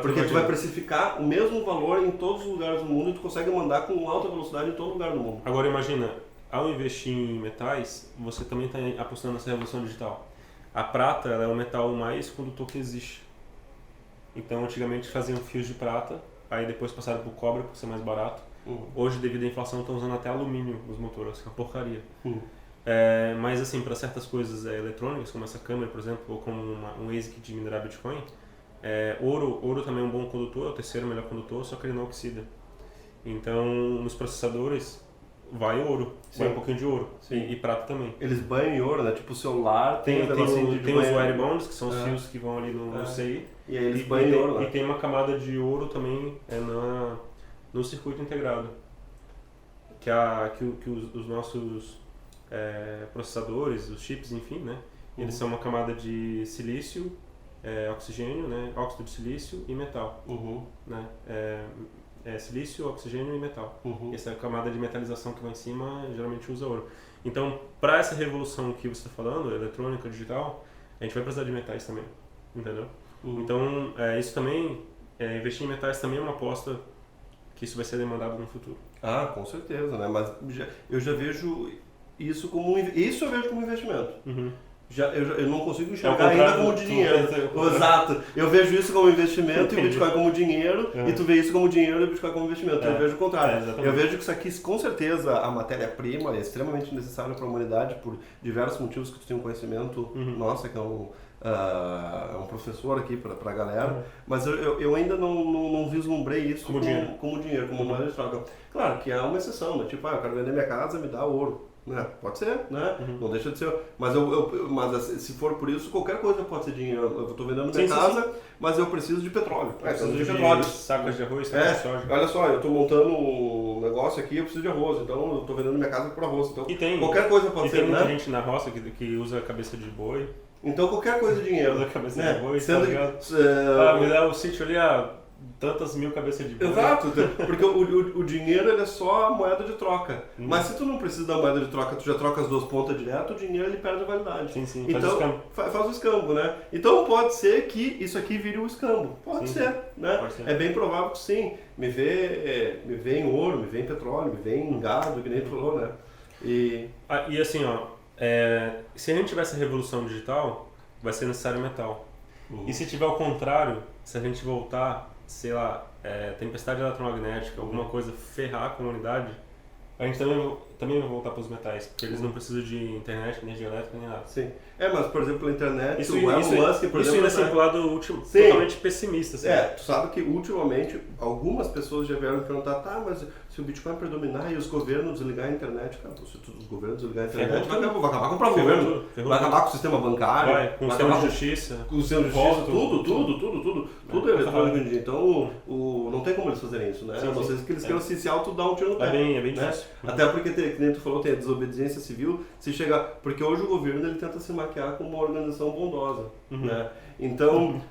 Speaker 1: Porque tu vai precificar o mesmo valor em todos os lugares do mundo e tu consegue mandar com alta velocidade em todo lugar do mundo.
Speaker 2: Agora imagina, ao investir em metais, você também está apostando nessa revolução digital. A prata ela é o metal mais condutor que existe. Então, antigamente faziam fios de prata, aí depois passaram para o cobre por ser mais barato. Hoje, devido à inflação, estão usando até alumínio nos motores, que é uma porcaria. Mas, assim, para certas coisas eletrônicas, como essa câmera, por exemplo, ou como um ASIC de minerar Bitcoin, ouro também é um bom condutor, é o terceiro melhor condutor, só que ele não oxida. Então, nos processadores, vai ouro, vai um pouquinho de ouro. E prata também.
Speaker 1: Eles banham em ouro, né? Tipo o celular
Speaker 2: tem os wire bonds, que são os fios que vão ali no CI.
Speaker 1: E aí eles banham em ouro, né?
Speaker 2: E tem uma camada de ouro também no circuito integrado. Que os nossos processadores, os chips, enfim, né? Eles são uma camada de silício, oxigênio, né? Óxido de silício e metal. Né? Silício, oxigênio e metal. Essa camada de metalização que vai em cima geralmente usa ouro. Então, para essa revolução que você está falando, eletrônica, digital, a gente vai precisar de metais também, entendeu? Então, isso também, investir em metais também é uma aposta que isso vai ser demandado no futuro.
Speaker 1: Ah, com certeza, né? Mas eu já vejo isso como isso eu vejo como investimento. Eu não consigo enxergar ainda como dinheiro. Exato. Eu vejo isso como investimento e o Bitcoin como dinheiro, e tu vê isso como dinheiro e o Bitcoin como investimento. Eu vejo o contrário. Eu vejo que isso aqui, com certeza, a matéria-prima é extremamente necessária para a humanidade por diversos motivos que tu tem um conhecimento, nossa, que é um professor aqui para a galera, mas eu ainda não vislumbrei isso como dinheiro, como moeda de troca. Claro que é uma exceção, né? Tipo, eu quero vender minha casa, me dá ouro. Né? Pode ser, né? Não deixa de ser. Mas, mas se for por isso, qualquer coisa pode ser dinheiro. Eu estou vendendo minha casa, mas eu preciso de petróleo.
Speaker 2: Eu preciso de petróleo. Sacas de arroz, sacas de soja.
Speaker 1: Olha só, eu estou montando um negócio aqui, eu preciso de arroz. Então, eu estou vendendo minha casa por arroz. Então, qualquer coisa pode ser,
Speaker 2: tem muita
Speaker 1: né?
Speaker 2: gente na roça que usa a cabeça de boi.
Speaker 1: Então, qualquer coisa é dinheiro.
Speaker 2: Usa a cabeça
Speaker 1: né?
Speaker 2: de boi. Me dá o sítio ali, tantas mil cabeças de boi.
Speaker 1: Exato, porque o dinheiro ele é só a moeda de troca. Mas se tu não precisa da moeda de troca, tu já troca as duas pontas direto, o dinheiro ele perde a validade.
Speaker 2: Sim,
Speaker 1: então, faz o escambo, né? Então pode ser que isso aqui vire um escambo. Pode ser, né?
Speaker 2: Pode ser.
Speaker 1: É bem provável que sim. Me vê em ouro, me vê em petróleo, me vê em gado, que nem tu falou, né?
Speaker 2: E assim, se a gente tiver essa revolução digital, vai ser necessário metal. E se tiver o contrário, se a gente voltar, sei lá, tempestade eletromagnética, alguma coisa ferrar a comunidade, a gente também vai voltar para os metais, porque eles não precisam de internet, energia elétrica, nem nada.
Speaker 1: Sim. Mas, por exemplo, a internet,
Speaker 2: isso,
Speaker 1: o Elon Musk, por exemplo...
Speaker 2: Isso ainda é pro lado totalmente pessimista. Assim.
Speaker 1: Tu sabe que, ultimamente, algumas pessoas já vieram me perguntar, mas se o Bitcoin predominar e os governos desligarem a internet, cara, se os governos desligarem a internet, vai acabar com o próprio governo, vai acabar com o sistema bancário,
Speaker 2: com o sistema de justiça,
Speaker 1: com o sistema de justiça, tudo é eletrônico hoje em dia. Então, não tem como eles fazerem isso, né? A não ser que eles queiram se autodar um tiro no pé.
Speaker 2: É bem difícil.
Speaker 1: Até porque, que nem tu falou, tem a desobediência civil, se chegar... Porque hoje o governo ele tenta se maquiar como uma organização bondosa, né? Então...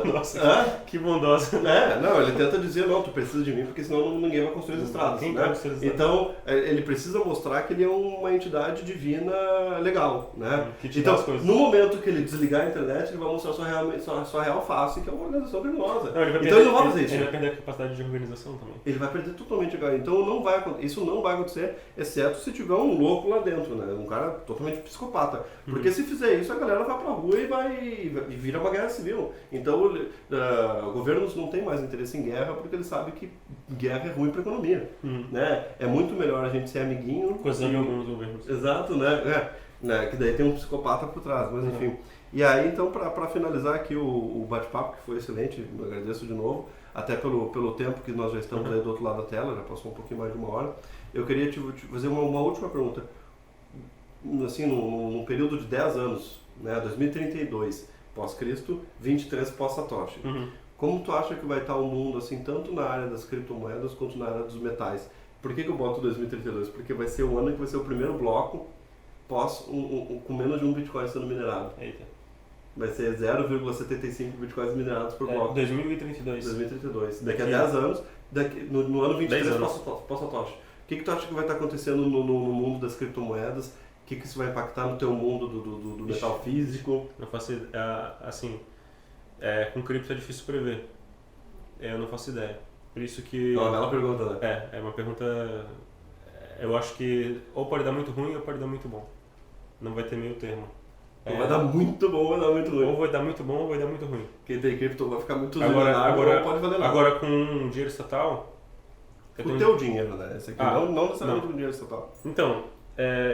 Speaker 2: Nossa, que bondosa.
Speaker 1: Ele tenta dizer, não, tu precisa de mim, porque senão ninguém vai construir as estradas, né? Então, ele precisa mostrar que ele é uma entidade divina legal, né? Então, no momento que ele desligar a internet, ele vai mostrar sua real face, que é uma organização criminosa. Então ele não vai fazer isso.
Speaker 2: Ele vai perder a capacidade de organização também.
Speaker 1: Ele vai perder totalmente a... Então isso não vai acontecer, exceto se tiver um louco lá dentro, né? Um cara totalmente psicopata. Porque se fizer isso, a galera vai pra rua e vira uma guerra civil. Então, governos não têm mais interesse em guerra porque eles sabem que guerra é ruim pra economia, né? É muito melhor a gente ser amiguinho...
Speaker 2: Coisando alguns governos.
Speaker 1: Exato, né? Que daí tem um psicopata por trás, mas enfim... E aí, então, para finalizar aqui o bate-papo, que foi excelente, eu agradeço de novo, até pelo tempo que nós já estamos aí do outro lado da tela, já passou um pouquinho mais de uma hora. Eu queria te fazer uma última pergunta. Assim, num período de 10 anos, né, 2032 pós-Cristo, 23 pós-Satoshi. Como tu acha que vai estar o mundo, assim, tanto na área das criptomoedas quanto na área dos metais? Por que eu boto 2032? Porque vai ser o ano que vai ser o primeiro bloco com menos de um Bitcoin sendo minerado.
Speaker 2: Eita.
Speaker 1: Vai ser 0,75 bitcoins minerados por bloco.
Speaker 2: 2032.
Speaker 1: Daqui a 10 anos, no ano 23 pós-Satoshi. O que tu acha que vai estar acontecendo no mundo das criptomoedas? O que isso vai impactar no teu mundo do metal físico?
Speaker 2: Não faço assim, com cripto é difícil prever. Eu não faço ideia. Por isso que...
Speaker 1: É uma bela pergunta, né?
Speaker 2: É uma pergunta... Eu acho que ou pode dar muito ruim ou pode dar muito bom. Não vai ter meio termo.
Speaker 1: Vai dar muito bom ou vai dar muito ruim.
Speaker 2: Ou vai dar muito bom ou vai dar muito ruim.
Speaker 1: Quem tem cripto vai ficar muito
Speaker 2: agora
Speaker 1: ou pode valer nada.
Speaker 2: Agora com dinheiro estatal...
Speaker 1: teu dinheiro, né? Esse aqui não necessariamente o dinheiro estatal.
Speaker 2: Então,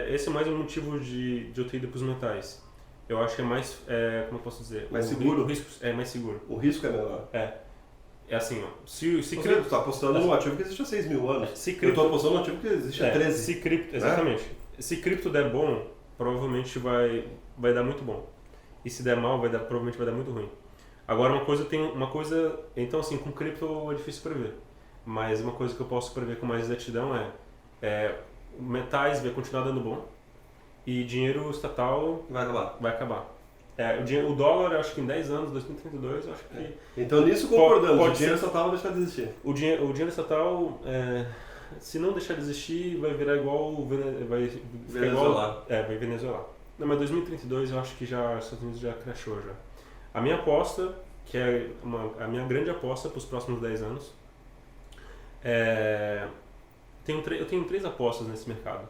Speaker 2: esse é mais um motivo de eu ter ido para os metais. Eu acho que é mais, como eu posso dizer?
Speaker 1: Mais seguro?
Speaker 2: O risco é mais seguro.
Speaker 1: O risco é menor.
Speaker 2: É assim, ó. Se
Speaker 1: cripto... Você está apostando num ativo que existe há 6 mil anos. Eu estou apostando num ativo que existe há 13.
Speaker 2: Exatamente. Se cripto der bom, provavelmente vai dar muito bom. E se der mal, provavelmente vai dar muito ruim. Agora, uma coisa... Então, assim, com cripto é difícil prever. Mas uma coisa que eu posso prever com mais exatidão metais vai continuar dando bom e dinheiro estatal vai acabar. O dólar, eu acho que em 10 anos, 2032, eu acho que...
Speaker 1: Então nisso concordamos, o dinheiro estatal vai deixar de existir.
Speaker 2: O dinheiro estatal, se não deixar de existir, vai virar igual vai
Speaker 1: Venezuela.
Speaker 2: Vai venezuelar. Não, mas 2032 eu acho que já os Estados Unidos já crashou já. A minha aposta, que é a minha grande aposta para os próximos 10 anos, eu tenho 3 apostas nesse mercado.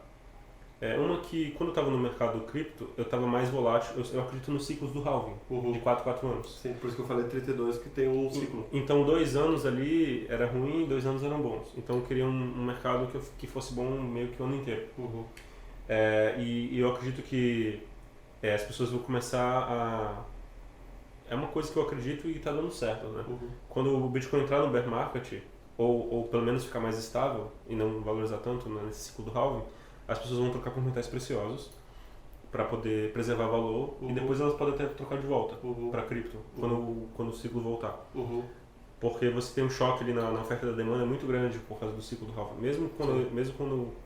Speaker 2: Uma que, quando eu estava no mercado cripto, eu estava mais volátil, eu acredito nos ciclos do halving, de 4 anos.
Speaker 1: Sim, por isso que eu falei 32, que tem um ciclo.
Speaker 2: Então 2 anos ali era ruim, 2 anos eram bons. Então eu queria um mercado que fosse bom meio que o ano inteiro. E eu acredito que as pessoas vão começar a... É uma coisa que eu acredito e está dando certo, né? Quando o Bitcoin entrar no bear market, ou pelo menos ficar mais estável e não valorizar tanto nesse ciclo do halving, as pessoas vão trocar por metais preciosos para poder preservar valor e depois elas podem até trocar de volta para cripto quando o ciclo voltar. Porque você tem um choque ali na oferta da demanda muito grande por causa do ciclo do halving, mesmo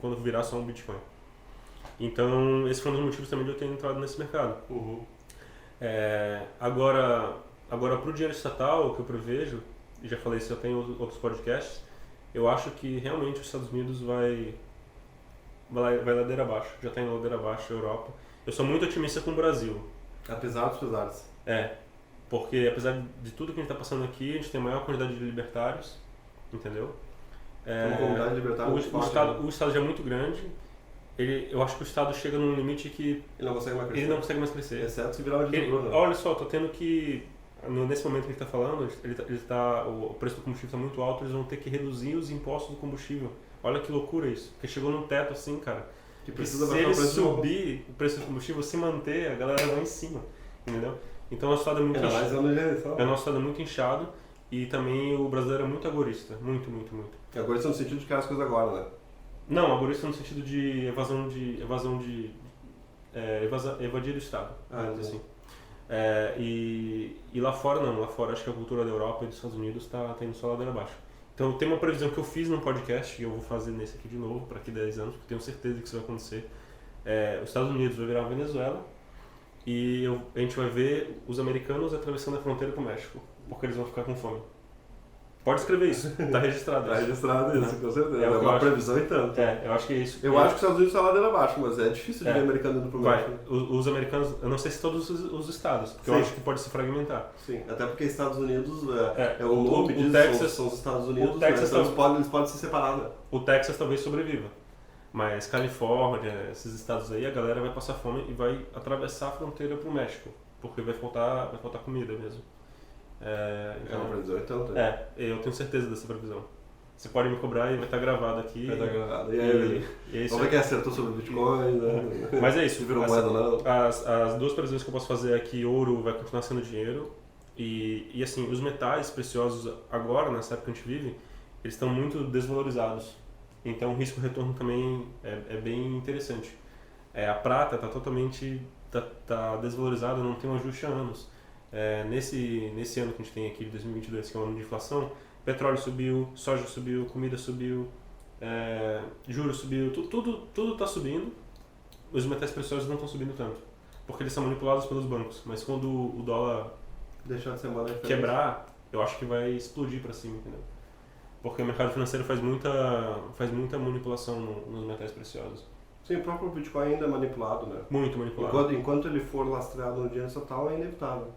Speaker 2: quando virar só um Bitcoin. Então esse foi um dos motivos também de eu ter entrado nesse mercado. Agora para o dinheiro estatal, o que eu prevejo, e já falei isso, eu tenho outros podcasts, eu acho que realmente os Estados Unidos vai ladeira abaixo, já está em ladeira abaixo a Europa. Eu sou muito otimista com o Brasil.
Speaker 1: Apesar dos pesares.
Speaker 2: Porque apesar de tudo que a gente está passando aqui, a gente tem a maior quantidade de libertários, entendeu?
Speaker 1: Uma comunidade libertária
Speaker 2: o Estado já é muito grande. Eu acho que o Estado chega num limite que
Speaker 1: ele não consegue mais crescer. Exceto se virar uma ditadura.
Speaker 2: Olha só, tô tendo que... Nesse momento que ele está falando, o preço do combustível está muito alto, eles vão ter que reduzir os impostos do combustível. Olha que loucura isso, porque chegou num teto assim, cara.
Speaker 1: Que precisa
Speaker 2: se ele subir o preço do combustível, se manter, a galera vai em cima, entendeu? Então o nosso Estado é muito inchado. O nosso Estado é muito inchado e também o brasileiro é muito agorista, muito.
Speaker 1: Agorista no sentido de que as coisas agora, né?
Speaker 2: Não, agorista no sentido de evadir do Estado, assim. E lá fora não, lá fora acho que a cultura da Europa e dos Estados Unidos está indo só ladeira abaixo. Então tem uma previsão que eu fiz num podcast e eu vou fazer nesse aqui de novo para daqui a 10 anos, porque tenho certeza que isso vai acontecer. Os Estados Unidos vai virar a Venezuela e a gente vai ver os americanos atravessando a fronteira para o México, porque eles vão ficar com fome. Pode escrever isso, está registrado isso.
Speaker 1: Está registrado isso, com certeza. É uma previsão e tanto.
Speaker 2: Eu acho que é isso.
Speaker 1: Eu acho que os Estados Unidos está ladeira abaixo, mas é difícil de ver americano indo pro México.
Speaker 2: Os americanos, eu não sei se todos os estados, porque eu acho que pode se fragmentar.
Speaker 1: Sim, até porque Estados Unidos é o nome disso, são os Estados Unidos, então eles podem se separar. Né? O
Speaker 2: Texas talvez sobreviva, mas Califórnia, esses estados aí, a galera vai passar fome e vai atravessar a fronteira pro México, porque vai faltar comida mesmo.
Speaker 1: É uma previsão então,
Speaker 2: eu tenho certeza dessa previsão. Você pode me cobrar e vai estar gravado aqui.
Speaker 1: Vai estar gravado. E aí, vamos ver quem acertou sobre o Bitcoin, né?
Speaker 2: Mas é isso.
Speaker 1: Virou moeda, não.
Speaker 2: As 2 previsões que eu posso fazer é que ouro vai continuar sendo dinheiro e assim, os metais preciosos agora, nessa época que a gente vive, eles estão muito desvalorizados. Então o risco-retorno também é bem interessante. A prata está totalmente desvalorizada, não tem um ajuste há anos. Nesse ano que a gente tem aqui de 2022, que é um ano de inflação, petróleo subiu, soja subiu, comida subiu, juros subiu, tudo está subindo. Os metais preciosos não estão subindo tanto, porque eles são manipulados pelos bancos. Mas quando o dólar
Speaker 1: deixar de ser uma
Speaker 2: quebrar, eu acho que vai explodir para cima, entendeu? Porque o mercado financeiro faz muita manipulação nos metais preciosos.
Speaker 1: Sim, o próprio Bitcoin ainda é manipulado, né?
Speaker 2: Muito manipulado.
Speaker 1: Enquanto ele for lastreado no dinheiro estatal, é inevitável.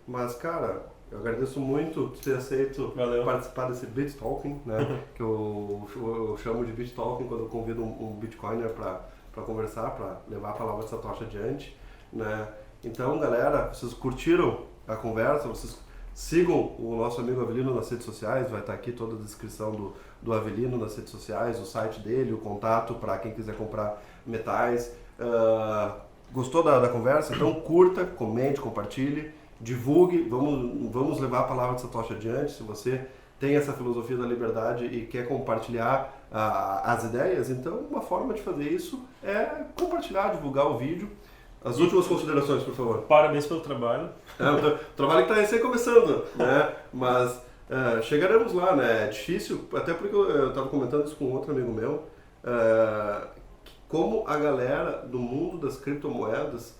Speaker 1: Mas, cara, eu agradeço muito ter aceito participar desse BitTalking, né? Que eu chamo de BitTalking quando eu convido um Bitcoiner para conversar, para levar a palavra de Satoshi adiante, né? Então, galera, vocês curtiram a conversa? Vocês sigam o nosso amigo Avelino nas redes sociais, vai estar aqui toda a descrição do Avelino nas redes sociais, o site dele, o contato para quem quiser comprar metais. Gostou da conversa? Então curta, comente, compartilhe, divulgue, vamos levar a palavra de Satoshi adiante. Se você tem essa filosofia da liberdade e quer compartilhar as ideias, então uma forma de fazer isso é compartilhar, divulgar o vídeo. As últimas considerações, por favor.
Speaker 2: Parabéns pelo trabalho.
Speaker 1: O trabalho que está recém começando, né? Mas chegaremos lá, né? É difícil, até porque eu estava comentando isso com outro amigo meu, como a galera do mundo das criptomoedas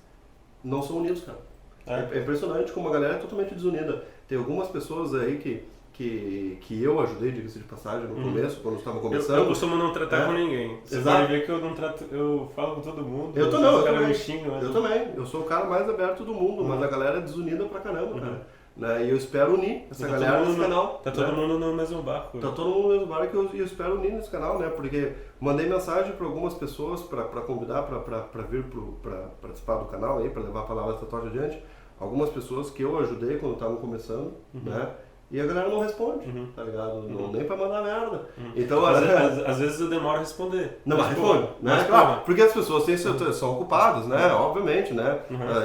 Speaker 1: não são unidos, cara. É impressionante como a galera é totalmente desunida. Tem algumas pessoas aí que que eu ajudei, diga-se de passagem, no começo, quando estava começando.
Speaker 2: Eu costumo não tratar com ninguém. Você
Speaker 1: Exato.
Speaker 2: pode ver que eu não trato, eu falo com todo mundo.
Speaker 1: Eu também.
Speaker 2: Me xinga, né?
Speaker 1: Eu também. Eu sou o cara mais aberto do mundo, mas a galera é desunida pra caramba, cara. Né? E eu espero unir essa galera nesse canal.
Speaker 2: Tá todo mundo no mesmo barco.
Speaker 1: Tá todo mundo no mesmo barco e eu espero unir nesse canal, né? Porque mandei mensagem para algumas pessoas para convidar para vir para participar do canal aí, para levar a palavra da Satoshi adiante. Algumas pessoas que eu ajudei quando estavam começando, né? E a galera não responde, tá ligado? Não, nem pra mandar merda. Então,
Speaker 2: às vezes eu demoro a responder.
Speaker 1: Não, mas responde, né? Claro, porque as pessoas são ocupadas, né? Obviamente, né?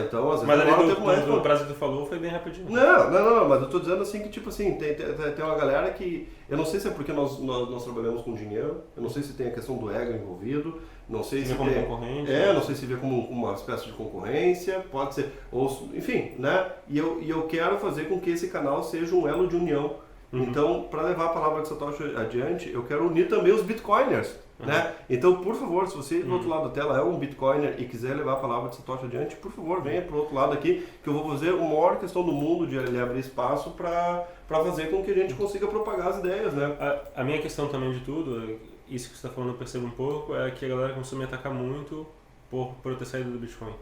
Speaker 1: Então, às vezes
Speaker 2: mas
Speaker 1: demora
Speaker 2: ali
Speaker 1: um tempo mais.
Speaker 2: o prazo que tu falou foi bem rapidinho.
Speaker 1: Não, mas eu tô dizendo assim que, tipo assim, tem uma galera que... Eu não sei se é porque nós trabalhamos com dinheiro, eu não sei se tem a questão do ego envolvido, não sei se
Speaker 2: como
Speaker 1: vê,
Speaker 2: concorrente.
Speaker 1: não sei se vê como uma espécie de concorrência, pode ser, ou enfim, né? E eu quero fazer com que esse canal seja um elo de união. Então, para levar a palavra de Satoshi adiante, eu quero unir também os Bitcoiners, né? Então, por favor, se você do outro lado da tela é um Bitcoiner e quiser levar a palavra de Satoshi adiante, por favor, venha pro outro lado aqui, que eu vou fazer a maior questão do mundo de abrir espaço para fazer com que a gente consiga propagar as ideias, né?
Speaker 2: A minha questão também de tudo, isso que você está falando eu percebo um pouco, é que a galera começou a me atacar muito por eu ter saído do Bitcoin.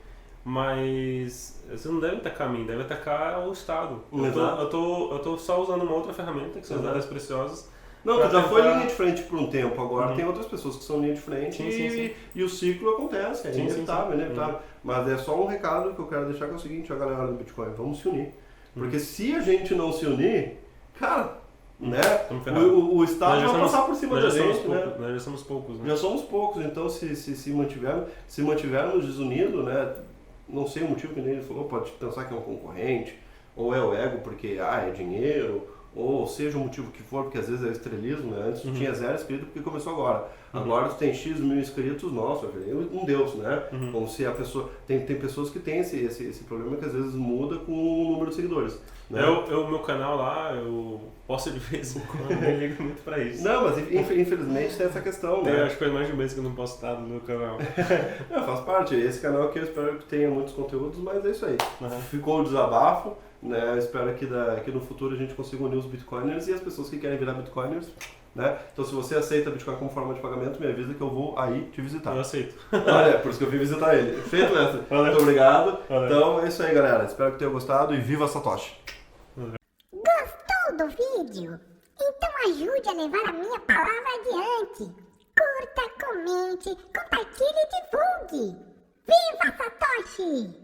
Speaker 2: Mas você não deve atacar a mim, deve atacar o Estado. Eu tô só usando uma outra ferramenta, que são as datas preciosas.
Speaker 1: Não, tu já foi linha de frente por um tempo, agora tem outras pessoas que são linha de frente e o ciclo acontece, é inevitável, inevitável. Mas é só um recado que eu quero deixar que é o seguinte, a galera do Bitcoin, vamos se unir. Porque se a gente não se unir, cara, né, o Estado vai passar por cima da gente, né?
Speaker 2: Nós já somos poucos, né?
Speaker 1: Já somos poucos, então se mantivermos desunidos, né, não sei o motivo que nem ele falou, pode pensar que é um concorrente, ou é o ego porque é dinheiro, ou seja o motivo que for, porque às vezes é estrelismo, né? Antes tu tinha 0 inscritos porque começou agora. Agora tu tem X mil inscritos, nossa, um Deus, né? Como se a pessoa... Tem pessoas que têm esse problema que às vezes muda com o número de seguidores. Né?
Speaker 2: O meu canal lá, eu posto de vez em quando, nem ligo muito pra isso.
Speaker 1: Não, mas infelizmente tem essa questão, né?
Speaker 2: Acho que faz mais de um mês que eu não posto nada no meu canal.
Speaker 1: Faz parte. Esse canal aqui eu espero que tenha muitos conteúdos, mas é isso aí. Ficou o desabafo, né? Eu espero que no futuro a gente consiga unir os Bitcoiners e as pessoas que querem virar Bitcoiners. Né? Então se você aceita Bitcoin como forma de pagamento, me avisa que eu vou aí te visitar.
Speaker 2: Eu aceito.
Speaker 1: Olha, por isso que eu vim visitar ele. Feito, mestre. Muito obrigado.
Speaker 2: Valeu.
Speaker 1: Então é isso aí, galera. Espero que tenham gostado e viva Satoshi!
Speaker 3: Gostou do vídeo? Então ajude a levar a minha palavra adiante. Curta, comente, compartilhe e divulgue. Viva Satoshi!